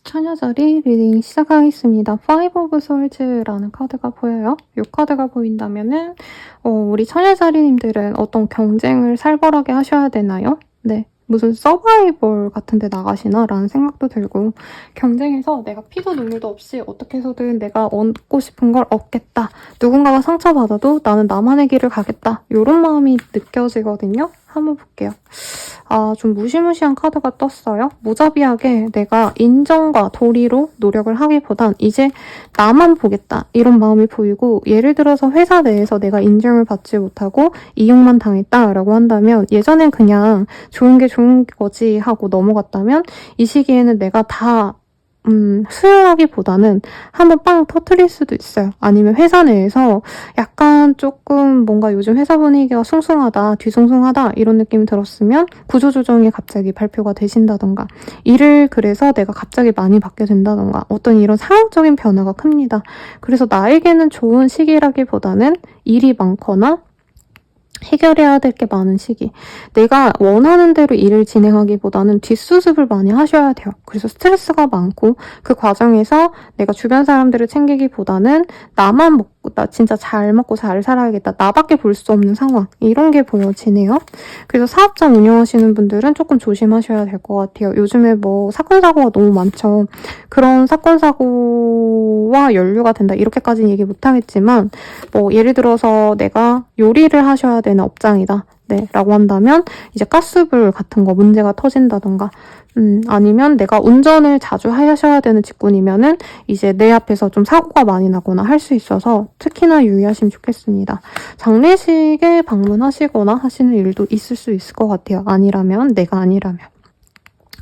처녀자리 리딩 시작하겠습니다. Five of Swords라는 카드가 보여요. 이 카드가 보인다면은 우리 처녀자리님들은 어떤 경쟁을 살벌하게 하셔야 되나요? 네. 무슨 서바이벌 같은 데 나가시나? 라는 생각도 들고 경쟁에서 내가 피도 눈물도 없이 어떻게 해서든 내가 얻고 싶은 걸 얻겠다. 누군가가 상처받아도 나는 나만의 길을 가겠다. 이런 마음이 느껴지거든요. 한번 볼게요. 좀 무시무시한 카드가 떴어요. 무자비하게 내가 인정과 도리로 노력을 하기보단 이제 나만 보겠다 이런 마음이 보이고 예를 들어서 회사 내에서 내가 인정을 받지 못하고 이용만 당했다라고 한다면 예전엔 그냥 좋은 게 좋은 거지 하고 넘어갔다면 이 시기에는 내가 다 수용하기보다는 한번 빵 터트릴 수도 있어요. 아니면 회사 내에서 약간 조금 뭔가 요즘 회사 분위기가 숭숭하다, 뒤숭숭하다 이런 느낌이 들었으면 구조조정이 갑자기 발표가 되신다던가 일을 그래서 내가 갑자기 많이 받게 된다던가 어떤 이런 상황적인 변화가 큽니다. 그래서 나에게는 좋은 시기라기보다는 일이 많거나 해결해야 될 게 많은 시기. 내가 원하는 대로 일을 진행하기보다는 뒷수습을 많이 하셔야 돼요. 그래서 스트레스가 많고 그 과정에서 내가 주변 사람들을 챙기기보다는 나만 먹고 나 진짜 잘 먹고 잘 살아야겠다. 나밖에 볼 수 없는 상황. 이런 게 보여지네요. 그래서 사업장 운영하시는 분들은 조금 조심하셔야 될 것 같아요. 요즘에 뭐 사건 사고가 너무 많죠. 그런 사건 사고와 연루가 된다. 이렇게까지는 얘기 못하겠지만 뭐 예를 들어서 내가 요리를 하셔야 되는 업장이다. 네, 라고 한다면 이제 가스불 같은 거 문제가 터진다던가 아니면 내가 운전을 자주 하셔야 되는 직군이면은 이제 내 앞에서 좀 사고가 많이 나거나 할 수 있어서 특히나 유의하시면 좋겠습니다. 장례식에 방문하시거나 하시는 일도 있을 수 있을 것 같아요. 내가 아니라면.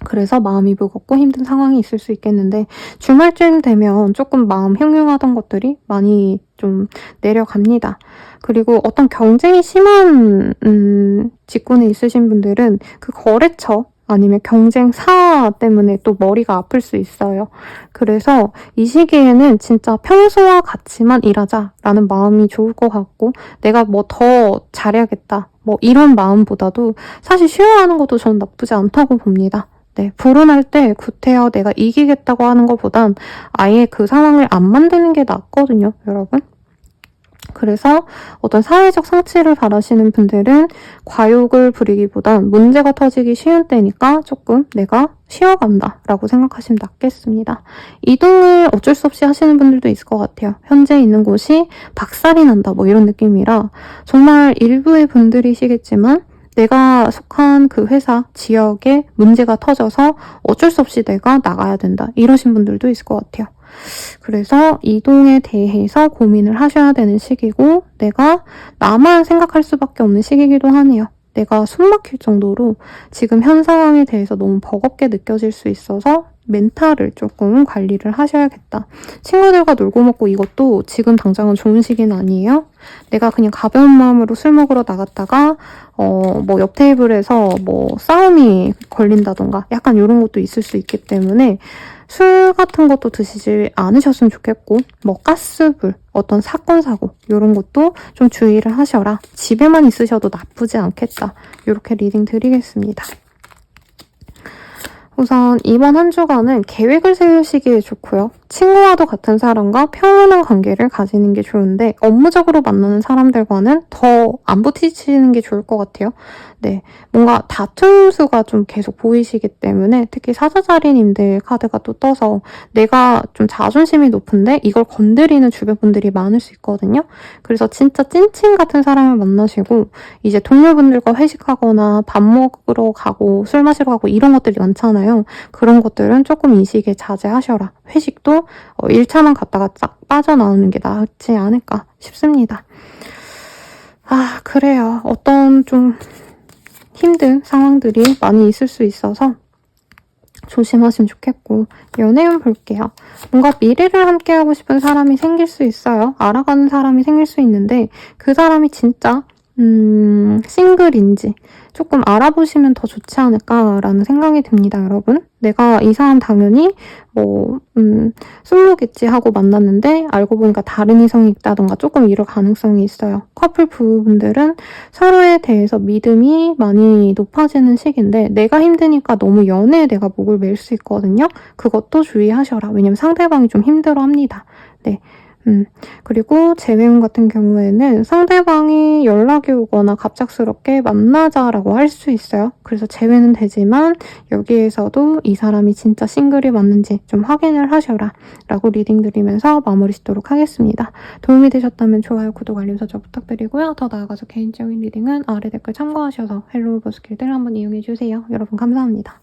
그래서 마음이 무겁고 힘든 상황이 있을 수 있겠는데 주말쯤 되면 조금 마음 흉흉하던 것들이 많이 좀 내려갑니다. 그리고 어떤 경쟁이 심한 직군에 있으신 분들은 그 거래처 아니면 경쟁사 때문에 또 머리가 아플 수 있어요. 그래서 이 시기에는 진짜 평소와 같이만 일하자라는 마음이 좋을 것 같고 내가 뭐 더 잘해야겠다 뭐 이런 마음보다도 사실 쉬어가는 것도 전 나쁘지 않다고 봅니다. 네, 불운할 때 구태여 내가 이기겠다고 하는 것보단 아예 그 상황을 안 만드는 게 낫거든요, 여러분. 그래서 어떤 사회적 상치를 바라시는 분들은 과욕을 부리기보단 문제가 터지기 쉬운 때니까 조금 내가 쉬어간다 라고 생각하시면 낫겠습니다. 이동을 어쩔 수 없이 하시는 분들도 있을 것 같아요. 현재 있는 곳이 박살이 난다 뭐 이런 느낌이라 정말 일부의 분들이시겠지만 내가 속한 그 회사, 지역에 문제가 터져서 어쩔 수 없이 내가 나가야 된다. 이러신 분들도 있을 것 같아요. 그래서 이동에 대해서 고민을 하셔야 되는 시기고 내가 나만 생각할 수밖에 없는 시기이기도 하네요. 내가 숨 막힐 정도로 지금 현 상황에 대해서 너무 버겁게 느껴질 수 있어서 멘탈을 조금 관리를 하셔야겠다. 친구들과 놀고 먹고 이것도 지금 당장은 좋은 시기는 아니에요. 내가 그냥 가벼운 마음으로 술 먹으러 나갔다가 뭐 옆 테이블에서 뭐 싸움이 걸린다던가 약간 이런 것도 있을 수 있기 때문에 술 같은 것도 드시지 않으셨으면 좋겠고 뭐 가스불, 어떤 사건, 사고 이런 것도 좀 주의를 하셔라. 집에만 있으셔도 나쁘지 않겠다. 이렇게 리딩 드리겠습니다. 우선 이번 한 주간은 계획을 세우시기에 좋고요. 친구와도 같은 사람과 평온한 관계를 가지는 게 좋은데 업무적으로 만나는 사람들과는 더 안 부딪히는 게 좋을 것 같아요. 네, 뭔가 다툼수가 좀 계속 보이시기 때문에 특히 사자자리님들 카드가 또 떠서 내가 좀 자존심이 높은데 이걸 건드리는 주변 분들이 많을 수 있거든요. 그래서 진짜 찐친 같은 사람을 만나시고 이제 동료분들과 회식하거나 밥 먹으러 가고 술 마시러 가고 이런 것들이 많잖아요. 그런 것들은 조금 이 시기에 자제하셔라. 회식도 1차만 갔다가 싹 빠져나오는 게 낫지 않을까 싶습니다. 아, 그래요. 어떤 좀 힘든 상황들이 많이 있을 수 있어서 조심하시면 좋겠고 연애운 볼게요. 뭔가 미래를 함께하고 싶은 사람이 생길 수 있어요. 알아가는 사람이 생길 수 있는데 그 사람이 진짜 싱글인지 조금 알아보시면 더 좋지 않을까라는 생각이 듭니다, 여러분. 내가 이 사람 당연히 솔로겠지 하고 만났는데 알고 보니까 다른 이성이 있다던가 조금 이럴 가능성이 있어요. 커플 부부분들은 서로에 대해서 믿음이 많이 높아지는 시기인데 내가 힘드니까 너무 연애에 내가 목을 맬 수 있거든요. 그것도 주의하셔라. 왜냐면 상대방이 좀 힘들어합니다. 네. 그리고 재회운 같은 경우에는 상대방이 연락이 오거나 갑작스럽게 만나자라고 할 수 있어요. 그래서 재회는 되지만 여기에서도 이 사람이 진짜 싱글이 맞는지 좀 확인을 하셔라 라고 리딩 드리면서 마무리 짓도록 하겠습니다. 도움이 되셨다면 좋아요, 구독, 알림 설정 부탁드리고요. 더 나아가서 개인적인 리딩은 아래 댓글 참고하셔서 헬로우 버스킬들 한번 이용해주세요. 여러분 감사합니다.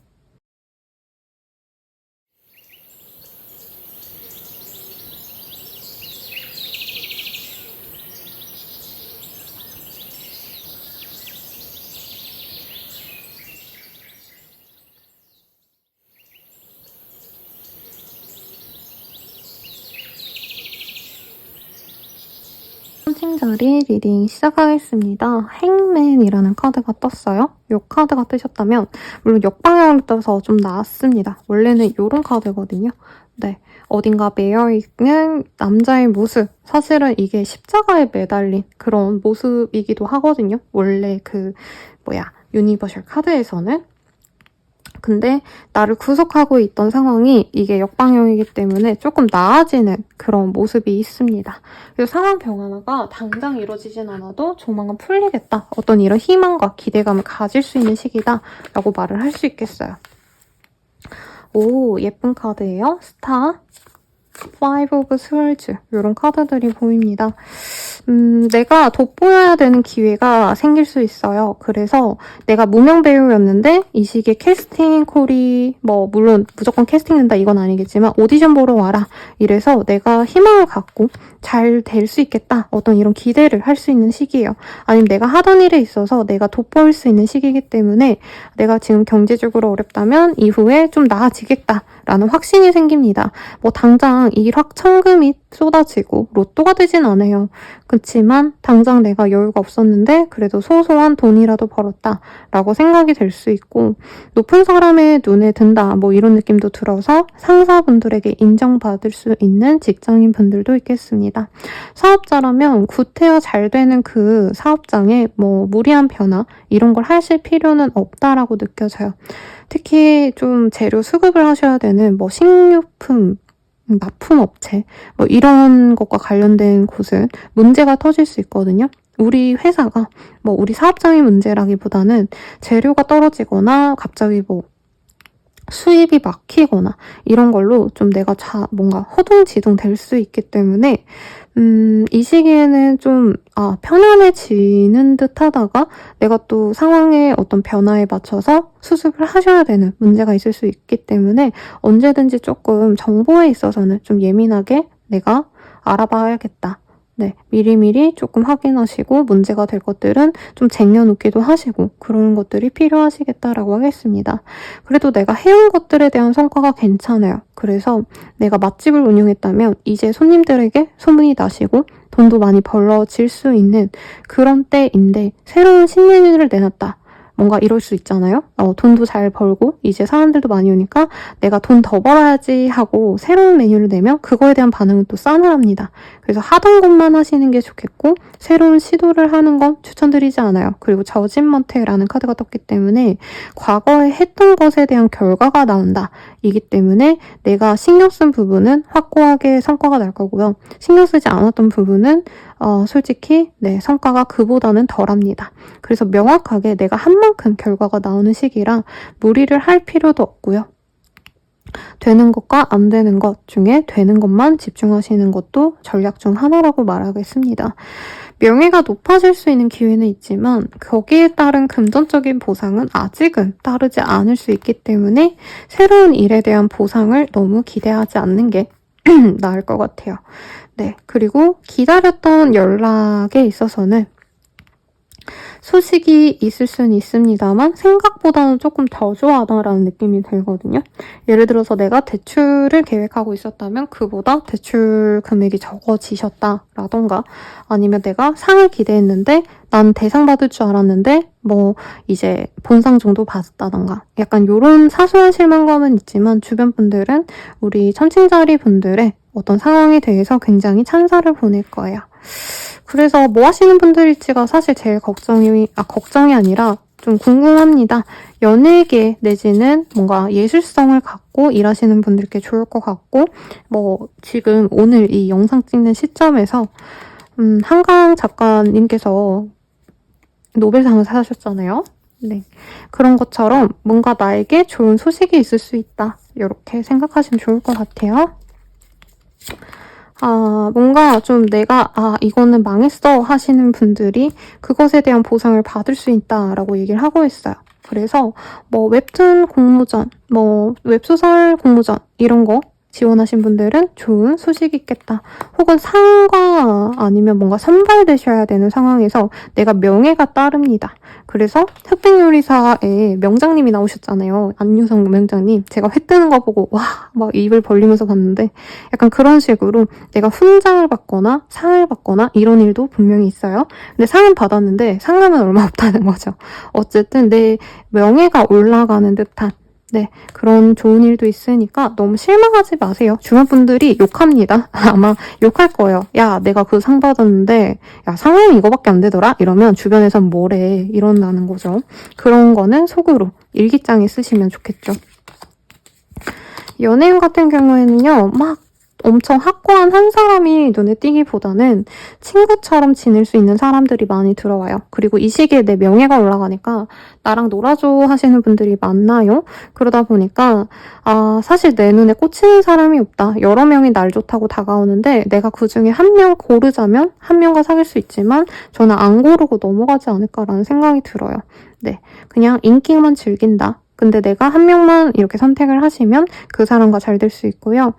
칭자리 리딩 시작하겠습니다. 행맨이라는 카드가 떴어요. 이 카드가 뜨셨다면 물론 역방향으로 떠서 좀 나았습니다. 원래는 이런 카드거든요. 네, 어딘가 매여있는 남자의 모습. 사실은 이게 십자가에 매달린 그런 모습이기도 하거든요. 원래 유니버셜 카드에서는. 근데 나를 구속하고 있던 상황이 이게 역방향이기 때문에 조금 나아지는 그런 모습이 있습니다. 그리고 상황 변화가 당장 이루어지진 않아도 조만간 풀리겠다. 어떤 이런 희망과 기대감을 가질 수 있는 시기다 라고 말을 할 수 있겠어요. 오, 예쁜 카드예요. 스타, Five of Swords 이런 카드들이 보입니다. 내가 돋보여야 되는 기회가 생길 수 있어요. 그래서 내가 무명 배우였는데 이 시기에 캐스팅 콜이 물론 무조건 캐스팅 된다 이건 아니겠지만 오디션 보러 와라. 이래서 내가 희망을 갖고 잘 될 수 있겠다. 어떤 이런 기대를 할 수 있는 시기예요. 아니면 내가 하던 일에 있어서 내가 돋보일 수 있는 시기이기 때문에 내가 지금 경제적으로 어렵다면 이후에 좀 나아지겠다라는 확신이 생깁니다. 당장 일확천금이 쏟아지고 로또가 되진 않아요. 그렇지만 당장 내가 여유가 없었는데 그래도 소소한 돈이라도 벌었다라고 생각이 될 수 있고 높은 사람의 눈에 든다 이런 느낌도 들어서 상사분들에게 인정받을 수 있는 직장인 분들도 있겠습니다. 사업자라면 구태여 잘 되는 그 사업장에 무리한 변화 이런 걸 하실 필요는 없다라고 느껴져요. 특히 좀 재료 수급을 하셔야 되는 식료품 납품업체 이런 것과 관련된 곳은 문제가 터질 수 있거든요. 우리 회사가 우리 사업장의 문제라기보다는 재료가 떨어지거나 갑자기 수입이 막히거나 이런 걸로 좀 내가 뭔가 허둥지둥 될 수 있기 때문에 이 시기에는 좀 편안해지는 듯 하다가 내가 또 상황의 어떤 변화에 맞춰서 수습을 하셔야 되는 문제가 있을 수 있기 때문에 언제든지 조금 정보에 있어서는 좀 예민하게 내가 알아봐야겠다. 네, 미리미리 조금 확인하시고 문제가 될 것들은 좀 쟁여놓기도 하시고 그런 것들이 필요하시겠다라고 하겠습니다. 그래도 내가 해온 것들에 대한 성과가 괜찮아요. 그래서 내가 맛집을 운영했다면 이제 손님들에게 소문이 나시고 돈도 많이 벌어질 수 있는 그런 때인데 새로운 신메뉴를 내놨다. 뭔가 이럴 수 있잖아요. 돈도 잘 벌고 이제 사람들도 많이 오니까 내가 돈 더 벌어야지 하고 새로운 메뉴를 내면 그거에 대한 반응은 또 싸늘합니다. 그래서 하던 것만 하시는 게 좋겠고 새로운 시도를 하는 건 추천드리지 않아요. 그리고 저짓먼트라는 카드가 떴기 때문에 과거에 했던 것에 대한 결과가 나온다. 이기 때문에 내가 신경 쓴 부분은 확고하게 성과가 날 거고요. 신경 쓰지 않았던 부분은 솔직히 성과가 그보다는 덜합니다. 그래서 명확하게 내가 한 만큼 결과가 나오는 시기라 무리를 할 필요도 없고요. 되는 것과 안 되는 것 중에 되는 것만 집중하시는 것도 전략 중 하나라고 말하겠습니다. 명예가 높아질 수 있는 기회는 있지만 거기에 따른 금전적인 보상은 아직은 따르지 않을 수 있기 때문에 새로운 일에 대한 보상을 너무 기대하지 않는 게 나을 것 같아요. 네, 그리고 기다렸던 연락에 있어서는 소식이 있을 수는 있습니다만 생각보다는 조금 더 좋아하다라는 느낌이 들거든요. 예를 들어서 내가 대출을 계획하고 있었다면 그보다 대출 금액이 적어지셨다라던가 아니면 내가 상을 기대했는데 난 대상 받을 줄 알았는데 이제 본상 정도 받았다던가 약간 이런 사소한 실망감은 있지만 주변 분들은 우리 천칭자리 분들의 어떤 상황에 대해서 굉장히 찬사를 보낼 거예요. 그래서 뭐 하시는 분들일지가 사실 제일 걱정이 아니라 좀 궁금합니다. 연예계 내지는 뭔가 예술성을 갖고 일하시는 분들께 좋을 것 같고 지금 오늘 이 영상 찍는 시점에서 한강 작가님께서 노벨상을 사셨잖아요. 네, 그런 것처럼 뭔가 나에게 좋은 소식이 있을 수 있다. 이렇게 생각하시면 좋을 것 같아요. 뭔가 좀 내가 이거는 망했어 하시는 분들이 그것에 대한 보상을 받을 수 있다라고 얘기를 하고 있어요. 그래서 웹툰 공모전, 웹소설 공모전 이런 거 지원하신 분들은 좋은 소식이 있겠다. 혹은 상과 아니면 뭔가 선발되셔야 되는 상황에서 내가 명예가 따릅니다. 그래서 흑백요리사에 명장님이 나오셨잖아요. 안유성 명장님. 제가 회 뜨는 거 보고 막 입을 벌리면서 봤는데 약간 그런 식으로 내가 훈장을 받거나 상을 받거나 이런 일도 분명히 있어요. 근데 상은 받았는데 상금은 얼마 없다는 거죠. 어쨌든 내 명예가 올라가는 듯한 그런 좋은 일도 있으니까 너무 실망하지 마세요. 주변 분들이 욕합니다. 아마 욕할 거예요. 야, 내가 그 상 받았는데 야, 상금이 이거밖에 안 되더라? 이러면 주변에선 뭐래 이런다는 거죠. 그런 거는 속으로 일기장에 쓰시면 좋겠죠. 연예인 같은 경우에는요, 막 엄청 확고한 한 사람이 눈에 띄기보다는 친구처럼 지낼 수 있는 사람들이 많이 들어와요. 그리고 이 시기에 내 명예가 올라가니까 나랑 놀아줘 하시는 분들이 많나요? 그러다 보니까 사실 내 눈에 꽂히는 사람이 없다. 여러 명이 날 좋다고 다가오는데 내가 그중에 한 명 고르자면 한 명과 사귈 수 있지만 저는 안 고르고 넘어가지 않을까라는 생각이 들어요. 네, 그냥 인기만 즐긴다. 근데 내가 한 명만 이렇게 선택을 하시면 그 사람과 잘 될 수 있고요.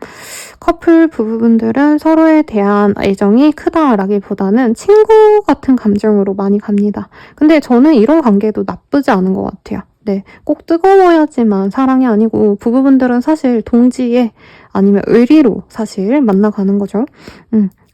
커플 부부분들은 서로에 대한 애정이 크다라기보다는 친구 같은 감정으로 많이 갑니다. 근데 저는 이런 관계도 나쁘지 않은 것 같아요. 네, 꼭 뜨거워야지만 사랑이 아니고 부부분들은 사실 동지애 아니면 의리로 사실 만나가는 거죠.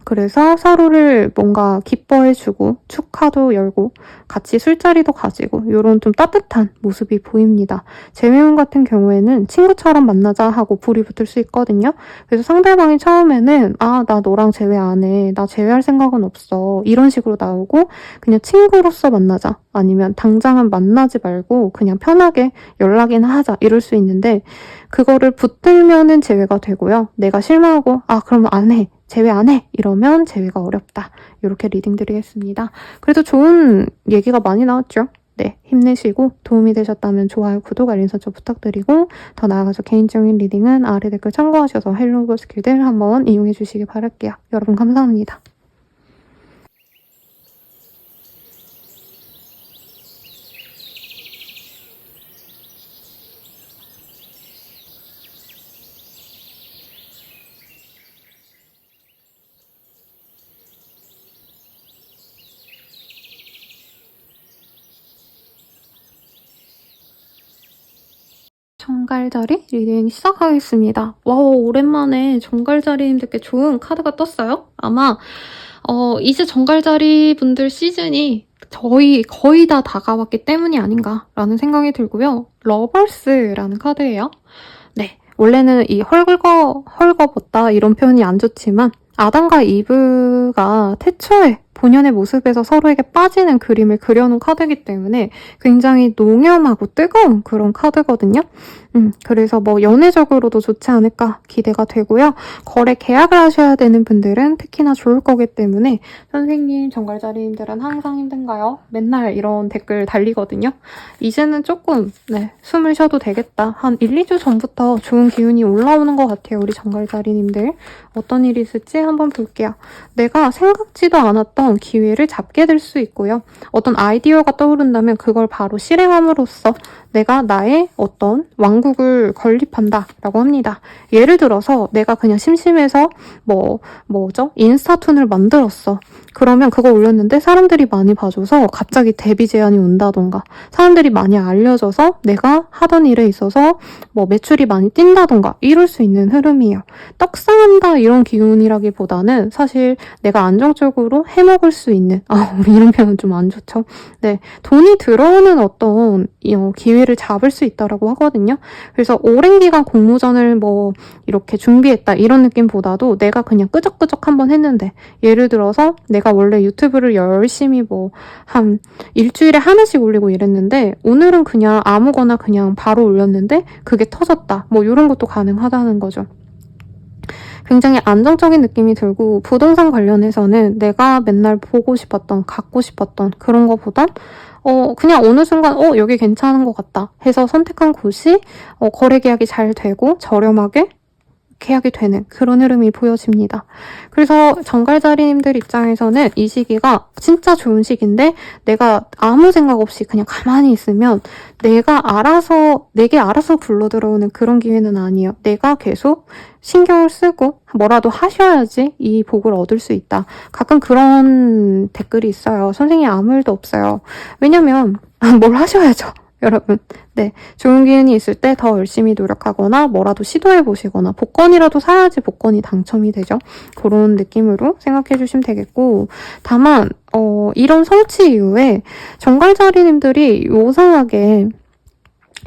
그래서 서로를 뭔가 기뻐해주고 축하도 열고 같이 술자리도 가지고 이런 좀 따뜻한 모습이 보입니다. 재회원 같은 경우에는 친구처럼 만나자 하고 불이 붙을 수 있거든요. 그래서 상대방이 처음에는 나 너랑 재회 안 해. 나 재회할 생각은 없어. 이런 식으로 나오고 그냥 친구로서 만나자. 아니면 당장은 만나지 말고 그냥 편하게 연락이나 하자. 이럴 수 있는데 그거를 붙들면은 재회가 되고요. 내가 실망하고 그럼 안 해. 재회 안 해! 이러면 재회가 어렵다. 이렇게 리딩 드리겠습니다. 그래도 좋은 얘기가 많이 나왔죠? 네, 힘내시고 도움이 되셨다면 좋아요, 구독, 알림 설정 부탁드리고 더 나아가서 개인적인 리딩은 아래 댓글 참고하셔서 헬로우 스킬들 한번 이용해 주시기 바랄게요. 여러분 감사합니다. 정갈자리 리딩 시작하겠습니다. 와우, 오랜만에 정갈자리님들께 좋은 카드가 떴어요. 아마 이제 정갈자리 분들 시즌이 거의 다 다가왔기 때문이 아닌가라는 생각이 들고요. 러벌스라는 카드예요. 네, 원래는 이 헐거벗다 이런 표현이 안 좋지만 아담과 이브가 태초에 본연의 모습에서 서로에게 빠지는 그림을 그려놓은 카드이기 때문에 굉장히 농염하고 뜨거운 그런 카드거든요. 그래서 뭐 연애적으로도 좋지 않을까 기대가 되고요. 거래 계약을 하셔야 되는 분들은 특히나 좋을 거기 때문에 선생님, 정갈자리님들은 항상 힘든가요? 맨날 이런 댓글 달리거든요. 이제는 조금 숨을 쉬어도 되겠다. 한 1, 2주 전부터 좋은 기운이 올라오는 것 같아요. 우리 정갈자리님들. 어떤 일이 있을지 한번 볼게요. 내가 생각지도 않았던 기회를 잡게 될 수 있고요. 어떤 아이디어가 떠오른다면 그걸 바로 실행함으로써 내가 나의 어떤 왕국을 건립한다라고 합니다. 예를 들어서 내가 그냥 심심해서 인스타툰을 만들었어. 그러면 그거 올렸는데 사람들이 많이 봐줘서 갑자기 데뷔 제안이 온다던가, 사람들이 많이 알려져서 내가 하던 일에 있어서 매출이 많이 뛴다던가 이럴 수 있는 흐름이에요. 떡상한다 이런 기운이라기보다는 사실 내가 안정적으로 해먹을 수 있는, 우리 이런 표현 좀 안 좋죠. 네, 돈이 들어오는 어떤 기회를 잡을 수 있다라고 하거든요. 그래서 오랜 기간 공모전을 이렇게 준비했다 이런 느낌보다도 내가 그냥 끄적끄적 한번 했는데, 예를 들어서 내가 원래 유튜브를 열심히 한 일주일에 하나씩 올리고 이랬는데 오늘은 그냥 아무거나 그냥 바로 올렸는데 그게 터졌다. 이런 것도 가능하다는 거죠. 굉장히 안정적인 느낌이 들고, 부동산 관련해서는 내가 맨날 보고 싶었던, 갖고 싶었던 그런 거보단 그냥 어느 순간 여기 괜찮은 것 같다 해서 선택한 곳이 거래 계약이 잘 되고 저렴하게 계약이 되는 그런 흐름이 보여집니다. 그래서 정갈자리님들 입장에서는 이 시기가 진짜 좋은 시기인데, 내가 아무 생각 없이 그냥 가만히 있으면 내게 알아서 굴러 들어오는 그런 기회는 아니에요. 내가 계속 신경을 쓰고 뭐라도 하셔야지 이 복을 얻을 수 있다. 가끔 그런 댓글이 있어요. 선생님 아무 일도 없어요. 왜냐면 뭘 하셔야죠. 여러분, 네, 좋은 기운이 있을 때 더 열심히 노력하거나 뭐라도 시도해보시거나 복권이라도 사야지 복권이 당첨이 되죠. 그런 느낌으로 생각해 주시면 되겠고, 다만 이런 성취 이후에 정갈자리님들이 요상하게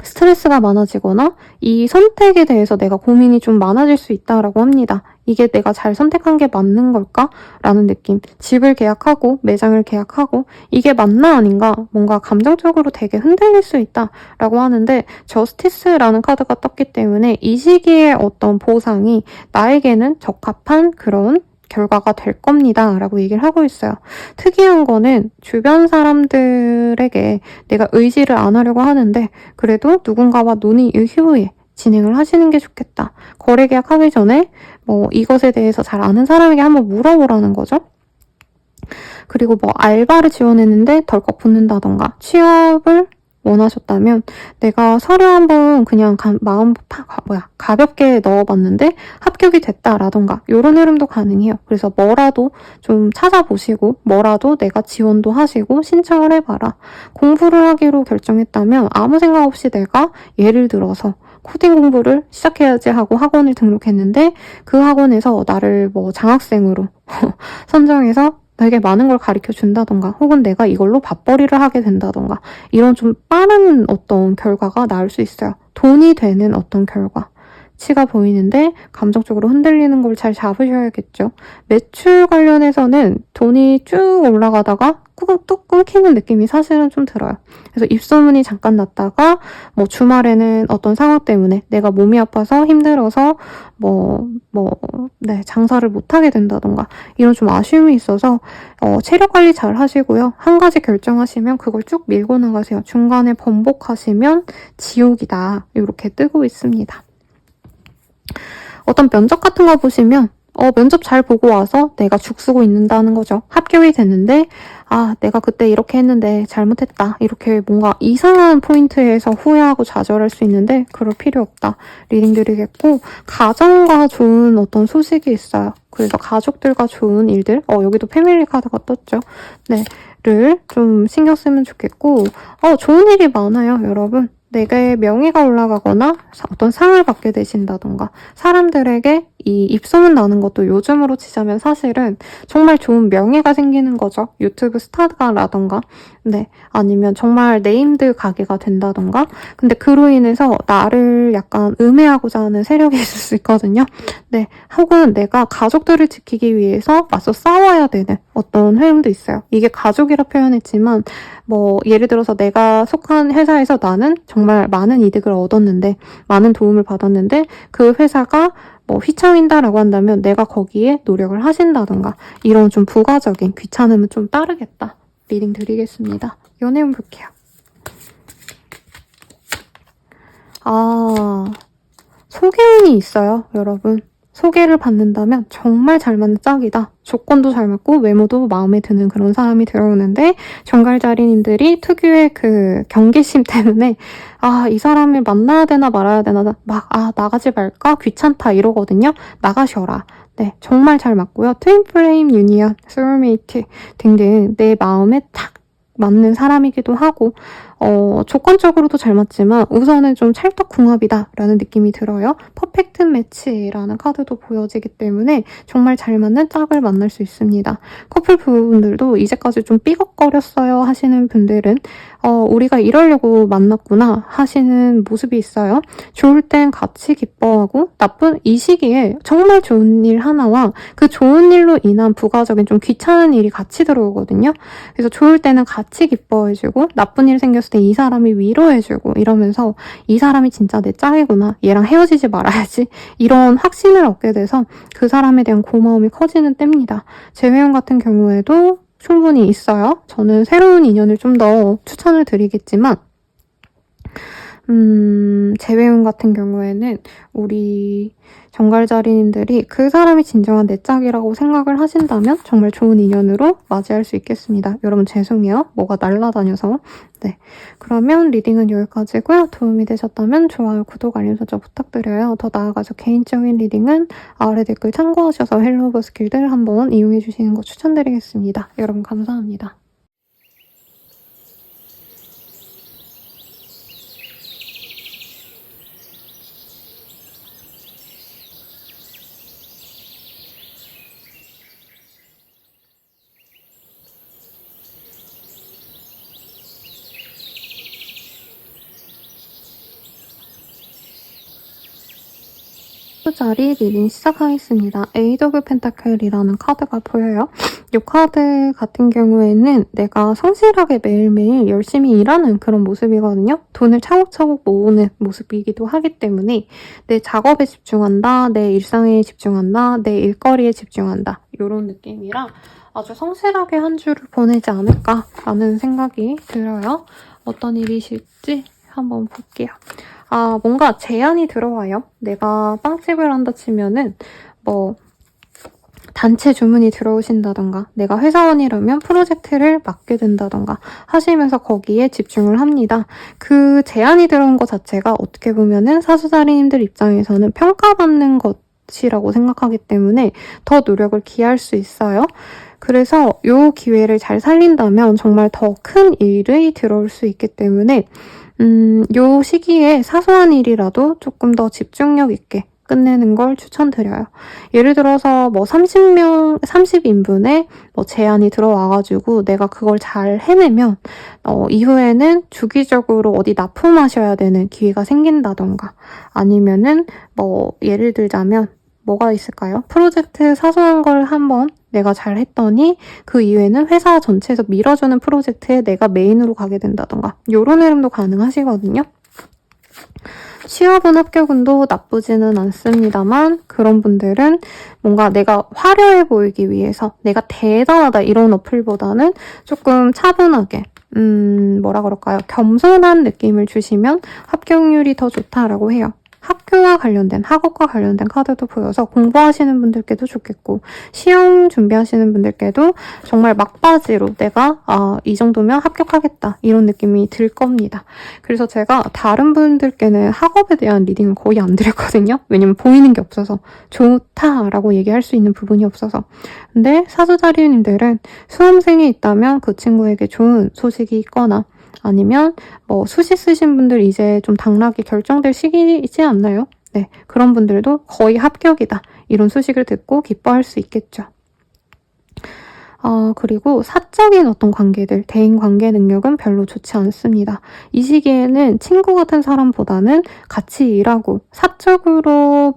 스트레스가 많아지거나 이 선택에 대해서 내가 고민이 좀 많아질 수 있다라고 합니다. 이게 내가 잘 선택한 게 맞는 걸까? 라는 느낌. 집을 계약하고 매장을 계약하고 이게 맞나 아닌가? 뭔가 감정적으로 되게 흔들릴 수 있다라고 하는데, 저스티스라는 카드가 떴기 때문에 이 시기에 어떤 보상이 나에게는 적합한 그런 결과가 될 겁니다 라고 얘기를 하고 있어요. 특이한 거는 주변 사람들에게 내가 의지를 안 하려고 하는데 그래도 누군가와 논의 이후에 진행을 하시는 게 좋겠다. 거래 계약하기 전에 이것에 대해서 잘 아는 사람에게 한번 물어보라는 거죠. 그리고 알바를 지원했는데 덜컥 붙는다던가, 취업을 원하셨다면 내가 서류 한번 그냥 가볍게 넣어봤는데 합격이 됐다라던가 이런 흐름도 가능해요. 그래서 뭐라도 좀 찾아보시고 뭐라도 내가 지원도 하시고 신청을 해봐라. 공부를 하기로 결정했다면 아무 생각 없이 내가 예를 들어서 코딩 공부를 시작해야지 하고 학원을 등록했는데 그 학원에서 나를 장학생으로 선정해서 되게 많은 걸 가르쳐 준다던가, 혹은 내가 이걸로 밥벌이를 하게 된다던가, 이런 좀 빠른 어떤 결과가 나올 수 있어요. 돈이 되는 어떤 결과치가 보이는데 감정적으로 흔들리는 걸 잘 잡으셔야겠죠. 매출 관련해서는 돈이 쭉 올라가다가 뚝 끊기는 느낌이 사실은 좀 들어요. 그래서 입소문이 잠깐 났다가 주말에는 어떤 상황 때문에 내가 몸이 아파서 힘들어서 장사를 못하게 된다던가 이런 좀 아쉬움이 있어서 체력 관리 잘 하시고요. 한 가지 결정하시면 그걸 쭉 밀고 나가세요. 중간에 번복하시면 지옥이다 이렇게 뜨고 있습니다. 어떤 면접 같은 거 보시면 면접 잘 보고 와서 내가 죽 쓰고 있는다는 거죠. 합격이 됐는데 내가 그때 이렇게 했는데 잘못했다. 이렇게 뭔가 이상한 포인트에서 후회하고 좌절할 수 있는데 그럴 필요 없다. 리딩 드리겠고, 가정과 좋은 어떤 소식이 있어요. 그래서 가족들과 좋은 일들, 여기도 패밀리 카드가 떴죠. 네, 를 좀 신경 쓰면 좋겠고, 좋은 일이 많아요, 여러분. 내게 명예가 올라가거나 어떤 상을 받게 되신다던가 사람들에게 이 입소문 나는 것도 요즘으로 치자면 사실은 정말 좋은 명예가 생기는 거죠. 유튜브 스타가라던가 네, 아니면 정말 네임드 가게가 된다던가 근데 그로 인해서 나를 약간 음해하고자 하는 세력이 있을 수 있거든요. 네, 혹은 내가 가족들을 지키기 위해서 맞서 싸워야 되는 어떤 흐름도 있어요. 이게 가족이라 표현했지만 뭐 예를 들어서 내가 속한 회사에서 나는 정말 많은 이득을 얻었는데 많은 도움을 받았는데 그 회사가 뭐 휘청인다라고 한다면 내가 거기에 노력을 하신다던가 이런 좀 부가적인 귀찮음은 좀 따르겠다. 리딩 드리겠습니다. 요 내용 볼게요. 소개운이 있어요, 여러분. 소개를 받는다면 정말 잘 맞는 짝이다. 조건도 잘 맞고 외모도 마음에 드는 그런 사람이 들어오는데 정갈자리님들이 특유의 그 경계심 때문에 이 사람을 만나야 되나 말아야 되나 나가지 말까? 귀찮다 이러거든요. 나가셔라. 네, 정말 잘 맞고요. 트윈플레임 유니언, 소울메이트 등등 내 마음에 딱 맞는 사람이기도 하고 조건적으로도 잘 맞지만 우선은 좀 찰떡궁합이다라는 느낌이 들어요. 퍼펙트 매치라는 카드도 보여지기 때문에 정말 잘 맞는 짝을 만날 수 있습니다. 커플 부부분들도 이제까지 좀 삐걱거렸어요 하시는 분들은 우리가 이러려고 만났구나 하시는 모습이 있어요. 좋을 땐 같이 기뻐하고 나쁜 이 시기에 정말 좋은 일 하나와 그 좋은 일로 인한 부가적인 좀 귀찮은 일이 같이 들어오거든요. 그래서 좋을 때는 같이 기뻐해주고 나쁜 일 생겼을 때 이 사람이 위로해주고 이러면서 이 사람이 진짜 내 짝이구나. 얘랑 헤어지지 말아야지. 이런 확신을 얻게 돼서 그 사람에 대한 고마움이 커지는 때입니다. 재회원 같은 경우에도 충분히 있어요. 저는 새로운 인연을 좀 더 추천을 드리겠지만 재회원 같은 경우에는 우리 정갈자리님들이 그 사람이 진정한 내 짝이라고 생각을 하신다면 정말 좋은 인연으로 맞이할 수 있겠습니다. 여러분 죄송해요. 뭐가 날라다녀서. 네, 그러면 리딩은 여기까지고요. 도움이 되셨다면 좋아요, 구독, 알림 설정 부탁드려요. 더 나아가서 개인적인 리딩은 아래 댓글 참고하셔서 헬로우 스킬들 한번 이용해 주시는 거 추천드리겠습니다. 여러분 감사합니다. 자리 리딩 시작하겠습니다. 에이드 오브 펜타클이라는 카드가 보여요. 이 카드 같은 경우에는 내가 성실하게 매일매일 열심히 일하는 그런 모습이거든요. 돈을 차곡차곡 모으는 모습이기도 하기 때문에 내 작업에 집중한다, 내 일상에 집중한다, 내 일거리에 집중한다 이런 느낌이라 아주 성실하게 한 주를 보내지 않을까라는 생각이 들어요. 어떤 일이실지 한번 볼게요. 뭔가 제안이 들어와요. 내가 빵집을 한다 치면은 뭐 단체 주문이 들어오신다던가 내가 회사원이라면 프로젝트를 맡게 된다던가 하시면서 거기에 집중을 합니다. 그 제안이 들어온 것 자체가 어떻게 보면은 사수자리님들 입장에서는 평가받는 것이라고 생각하기 때문에 더 노력을 기할 수 있어요. 그래서 이 기회를 잘 살린다면 정말 더 큰 일이 들어올 수 있기 때문에 요 시기에 사소한 일이라도 조금 더 집중력 있게 끝내는 걸 추천드려요. 예를 들어서 뭐 30인분의 뭐 제안이 들어와가지고 내가 그걸 잘 해내면 이후에는 주기적으로 어디 납품하셔야 되는 기회가 생긴다던가 아니면은 뭐 예를 들자면 뭐가 있을까요? 프로젝트 사소한 걸 한번 내가 잘 했더니 그 이후에는 회사 전체에서 밀어주는 프로젝트에 내가 메인으로 가게 된다던가 이런 흐름도 가능하시거든요. 취업은 합격운도 나쁘지는 않습니다만 그런 분들은 뭔가 내가 화려해 보이기 위해서 내가 대단하다 이런 어플보다는 조금 차분하게 뭐라 그럴까요? 겸손한 느낌을 주시면 합격률이 더 좋다라고 해요. 학교와 관련된, 학업과 관련된 카드도 보여서 공부하시는 분들께도 좋겠고 시험 준비하시는 분들께도 정말 막바지로 내가 이 정도면 합격하겠다 이런 느낌이 들 겁니다. 그래서 제가 다른 분들께는 학업에 대한 리딩을 거의 안 드렸거든요. 왜냐면 보이는 게 없어서 좋다라고 얘기할 수 있는 부분이 없어서. 근데 사주자리님들은 수험생이 있다면 그 친구에게 좋은 소식이 있거나 아니면 뭐 수시 쓰신 분들 이제 좀 당락이 결정될 시기이지 않나요? 네, 그런 분들도 거의 합격이다. 이런 소식을 듣고 기뻐할 수 있겠죠. 그리고 사적인 어떤 관계들, 대인 관계 능력은 별로 좋지 않습니다. 이 시기에는 친구 같은 사람보다는 같이 일하고 사적으로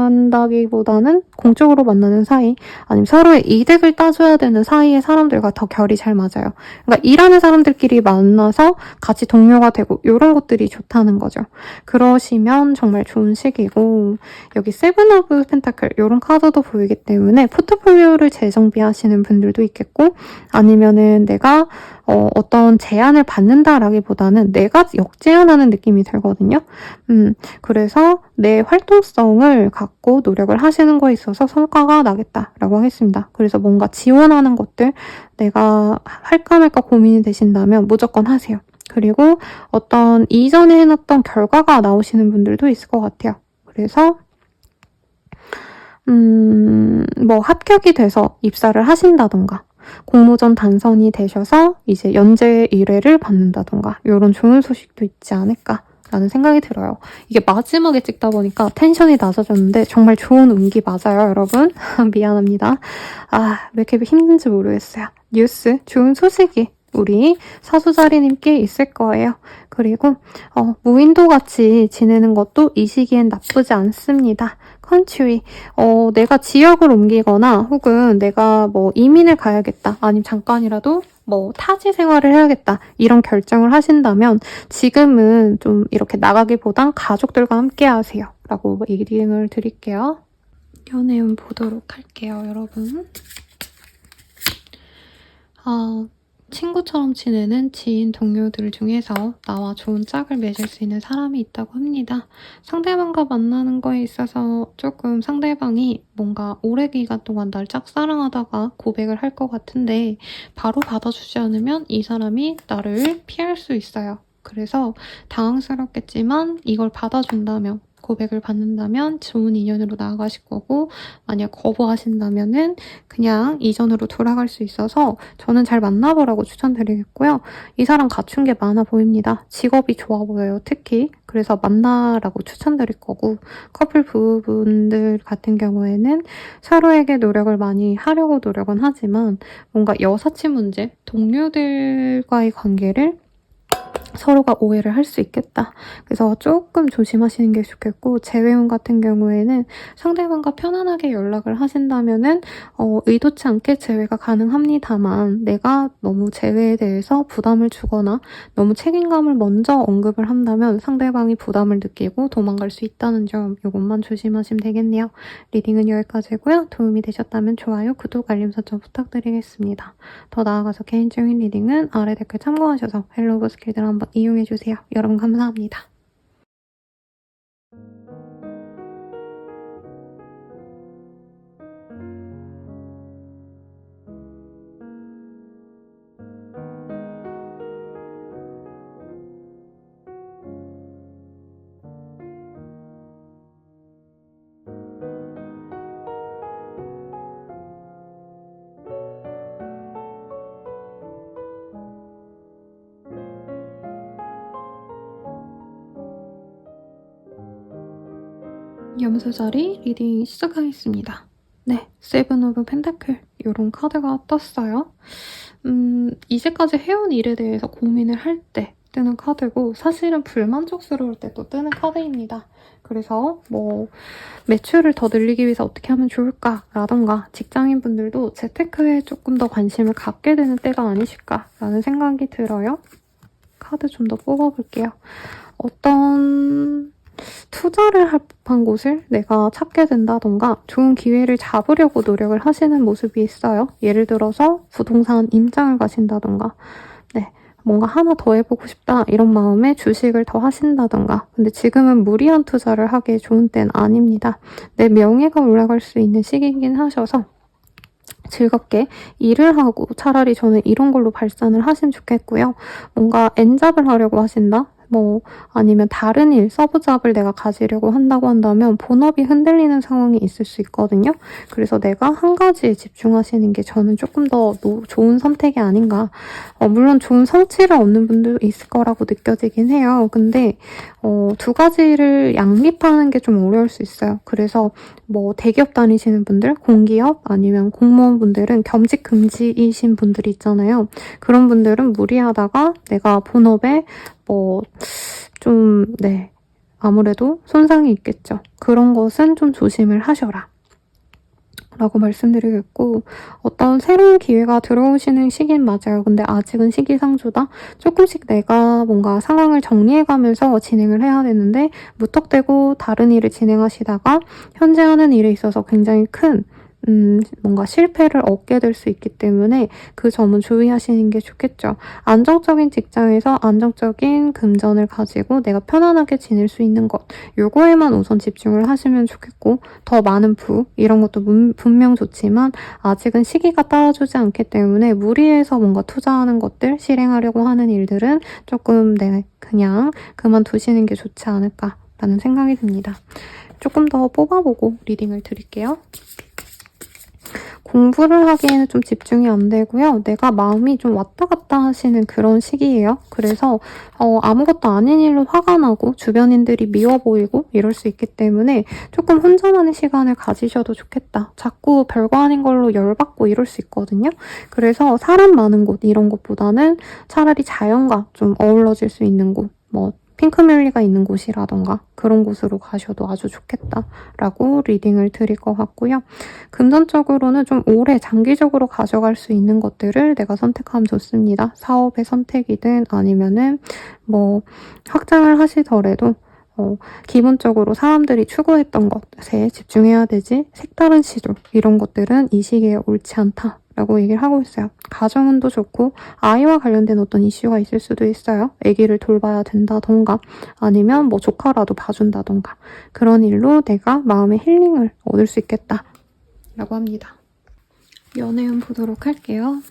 만난다기보다는 공적으로 만나는 사이, 아니면 서로의 이득을 따줘야 되는 사이의 사람들과 더 결이 잘 맞아요. 그러니까 일하는 사람들끼리 만나서 같이 동료가 되고 이런 것들이 좋다는 거죠. 그러시면 정말 좋은 시기고, 여기 세븐 오브 펜타클 이런 카드도 보이기 때문에 포트폴리오를 재정비하시는 분들도 있겠고, 아니면은 내가 어떤 제안을 받는다라기보다는 내가 역제안하는 느낌이 들거든요. 그래서 내 활동성을 갖고 노력을 하시는 거에 있어서 성과가 나겠다라고 하겠습니다. 그래서 뭔가 지원하는 것들 내가 할까 말까 고민이 되신다면 무조건 하세요. 그리고 어떤 이전에 해놨던 결과가 나오시는 분들도 있을 것 같아요. 그래서 뭐 합격이 돼서 입사를 하신다던가, 공모전 당선이 되셔서 이제 연재 의뢰를 받는다던가, 이런 좋은 소식도 있지 않을까라는 생각이 들어요. 이게 마지막에 찍다 보니까 텐션이 낮아졌는데 정말 좋은 운기 맞아요, 여러분. 미안합니다. 왜 이렇게 힘든지 모르겠어요. 뉴스, 좋은 소식이 우리 사수자리님께 있을 거예요. 그리고 무인도같이 지내는 것도 이 시기엔 나쁘지 않습니다. 컨트리, 내가 지역을 옮기거나 혹은 내가 뭐 이민을 가야겠다, 아니면 잠깐이라도 뭐 타지 생활을 해야겠다, 이런 결정을 하신다면 지금은 좀 이렇게 나가기보단 가족들과 함께 하세요 라고 리딩을 드릴게요. 연애운 보도록 할게요, 여러분. 친구처럼 지내는 지인, 동료들 중에서 나와 좋은 짝을 맺을 수 있는 사람이 있다고 합니다. 상대방과 만나는 거에 있어서 조금 상대방이 뭔가 오래 기간 동안 날 짝사랑하다가 고백을 할 것 같은데 바로 받아주지 않으면 이 사람이 나를 피할 수 있어요. 그래서 당황스럽겠지만 이걸 받아준다면, 고백을 받는다면 좋은 인연으로 나아가실 거고, 만약 거부하신다면은 그냥 이전으로 돌아갈 수 있어서 저는 잘 만나보라고 추천드리겠고요. 이 사람 갖춘 게 많아 보입니다. 직업이 좋아 보여요, 특히. 그래서 만나라고 추천드릴 거고, 커플 부부분들 같은 경우에는 서로에게 노력을 많이 하려고 노력은 하지만 뭔가 여사친 문제, 동료들과의 관계를 서로가 오해를 할 수 있겠다. 그래서 조금 조심하시는 게 좋겠고, 재회운 같은 경우에는 상대방과 편안하게 연락을 하신다면은 의도치 않게 재회가 가능합니다만, 내가 너무 재회에 대해서 부담을 주거나 너무 책임감을 먼저 언급을 한다면 상대방이 부담을 느끼고 도망갈 수 있다는 점, 이것만 조심하시면 되겠네요. 리딩은 여기까지고요. 도움이 되셨다면 좋아요, 구독, 알림 설정 부탁드리겠습니다. 더 나아가서 개인적인 리딩은 아래 댓글 참고하셔서 헬로우 스킬들 한번 이용해주세요. 여러분 감사합니다. 염소자리 리딩 시작하겠습니다. 네, 세븐 오브 펜타클 이런 카드가 떴어요. 이제까지 해온 일에 대해서 고민을 할 때 뜨는 카드고, 사실은 불만족스러울 때 또 뜨는 카드입니다. 그래서 뭐 매출을 더 늘리기 위해서 어떻게 하면 좋을까라던가, 직장인분들도 재테크에 조금 더 관심을 갖게 되는 때가 아니실까라는 생각이 들어요. 카드 좀 더 뽑아볼게요. 어떤 투자를 할 법한 곳을 내가 찾게 된다던가 좋은 기회를 잡으려고 노력을 하시는 모습이 있어요. 예를 들어서 부동산 임장을 가신다던가, 네, 뭔가 하나 더 해보고 싶다 이런 마음에 주식을 더 하신다던가. 근데 지금은 무리한 투자를 하기에 좋은 때는 아닙니다. 내 명예가 올라갈 수 있는 시기이긴 하셔서 즐겁게 일을 하고 차라리 저는 이런 걸로 발산을 하시면 좋겠고요. 뭔가 엔잡을 하려고 하신다? 뭐 아니면 다른 일, 서브잡을 내가 가지려고 한다고 한다면 본업이 흔들리는 상황이 있을 수 있거든요. 그래서 내가 한 가지에 집중하시는 게 저는 조금 더 좋은 선택이 아닌가. 물론 좋은 성취를 얻는 분들도 있을 거라고 느껴지긴 해요. 근데 두 가지를 양립하는 게 좀 어려울 수 있어요. 그래서 뭐 대기업 다니시는 분들, 공기업 아니면 공무원분들은 겸직 금지이신 분들이 있잖아요. 그런 분들은 무리하다가 내가 본업에 아무래도 손상이 있겠죠. 그런 것은 좀 조심을 하셔라. 라고 말씀드리겠고, 어떤 새로운 기회가 들어오시는 시기는 맞아요. 근데 아직은 시기상조다? 조금씩 내가 뭔가 상황을 정리해가면서 진행을 해야 되는데, 무턱대고 다른 일을 진행하시다가 현재 하는 일에 있어서 굉장히 큰 뭔가 실패를 얻게 될 수 있기 때문에 그 점은 주의하시는 게 좋겠죠. 안정적인 직장에서 안정적인 금전을 가지고 내가 편안하게 지낼 수 있는 것, 요거에만 우선 집중을 하시면 좋겠고, 더 많은 이런 것도 분명 좋지만 아직은 시기가 따라주지 않기 때문에 무리해서 뭔가 투자하는 것들, 실행하려고 하는 일들은 조금 그냥 그만두시는 게 좋지 않을까라는 생각이 듭니다. 조금 더 뽑아보고 리딩을 드릴게요. 공부를 하기에는 좀 집중이 안 되고요. 내가 마음이 좀 왔다 갔다 하시는 그런 시기예요. 그래서 아무것도 아닌 일로 화가 나고 주변인들이 미워 보이고 이럴 수 있기 때문에 조금 혼자만의 시간을 가지셔도 좋겠다. 자꾸 별거 아닌 걸로 열받고 이럴 수 있거든요. 그래서 사람 많은 곳 이런 것보다는 차라리 자연과 좀 어우러질 수 있는 곳, 핑크뮬리가 있는 곳이라던가 그런 곳으로 가셔도 아주 좋겠다라고 리딩을 드릴 것 같고요. 금전적으로는 좀 오래 장기적으로 가져갈 수 있는 것들을 내가 선택하면 좋습니다. 사업의 선택이든 아니면은 확장을 하시더라도 기본적으로 사람들이 추구했던 것에 집중해야 되지 색다른 시도 이런 것들은 이 시기에 옳지 않다. 라고 얘기를 하고 있어요. 가정운도 좋고 아이와 관련된 어떤 이슈가 있을 수도 있어요. 아기를 돌봐야 된다던가 아니면 조카라도 봐준다던가 그런 일로 내가 마음의 힐링을 얻을 수 있겠다 라고 합니다. 연애운 보도록 할게요.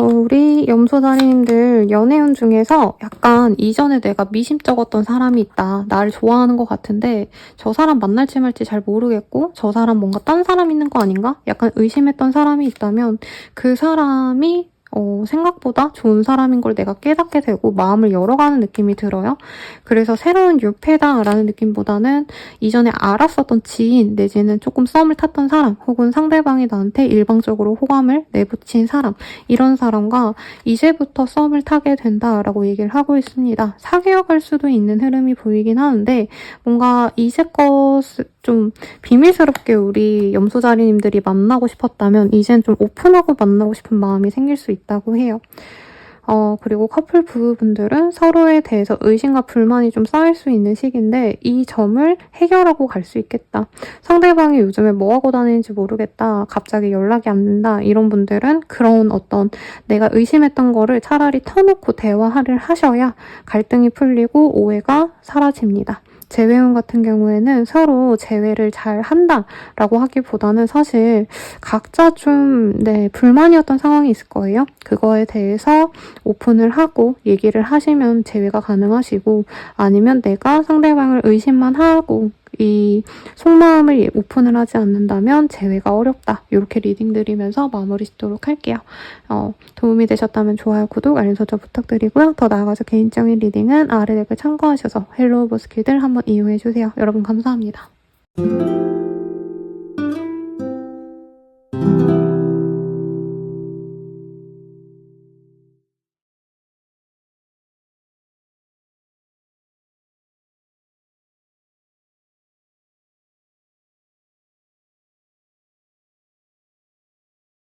우리 염소자리님들 연애운 중에서 약간 이전에 내가 미심쩍었던 사람이 있다. 나를 좋아하는 것 같은데 저 사람 만날지 말지 잘 모르겠고 저 사람 뭔가 딴 사람 있는 거 아닌가? 약간 의심했던 사람이 있다면 그 사람이 생각보다 좋은 사람인 걸 내가 깨닫게 되고 마음을 열어가는 느낌이 들어요. 그래서 새로운 유패다라는 느낌보다는 이전에 알았었던 지인 내지는 조금 썸을 탔던 사람 혹은 상대방이 나한테 일방적으로 호감을 내비친 사람 이런 사람과 이제부터 썸을 타게 된다라고 얘기를 하고 있습니다. 사귀어갈 수도 있는 흐름이 보이긴 하는데 뭔가 이제껏 좀 비밀스럽게 우리 염소자리님들이 만나고 싶었다면 이젠 좀 오픈하고 만나고 싶은 마음이 생길 수 있다고 해요. 그리고 커플 부부분들은 서로에 대해서 의심과 불만이 좀 쌓일 수 있는 시기인데 이 점을 해결하고 갈 수 있겠다. 상대방이 요즘에 뭐하고 다니는지 모르겠다. 갑자기 연락이 안 된다. 이런 분들은 그런 어떤 내가 의심했던 거를 차라리 터놓고 대화를 하셔야 갈등이 풀리고 오해가 사라집니다. 재회운 같은 경우에는 서로 재회를 잘 한다라고 하기보다는 사실 각자 좀 불만이었던 상황이 있을 거예요. 그거에 대해서 오픈을 하고 얘기를 하시면 재회가 가능하시고 아니면 내가 상대방을 의심만 하고 이 속마음을 오픈을 하지 않는다면 재회가 어렵다. 이렇게 리딩 드리면서 마무리 짓도록 할게요. 도움이 되셨다면 좋아요, 구독, 알림 설정 부탁드리고요. 더 나아가서 개인적인 리딩은 아래 댓글 참고하셔서 헬로우 버스키들 한번 이용해주세요. 여러분 감사합니다.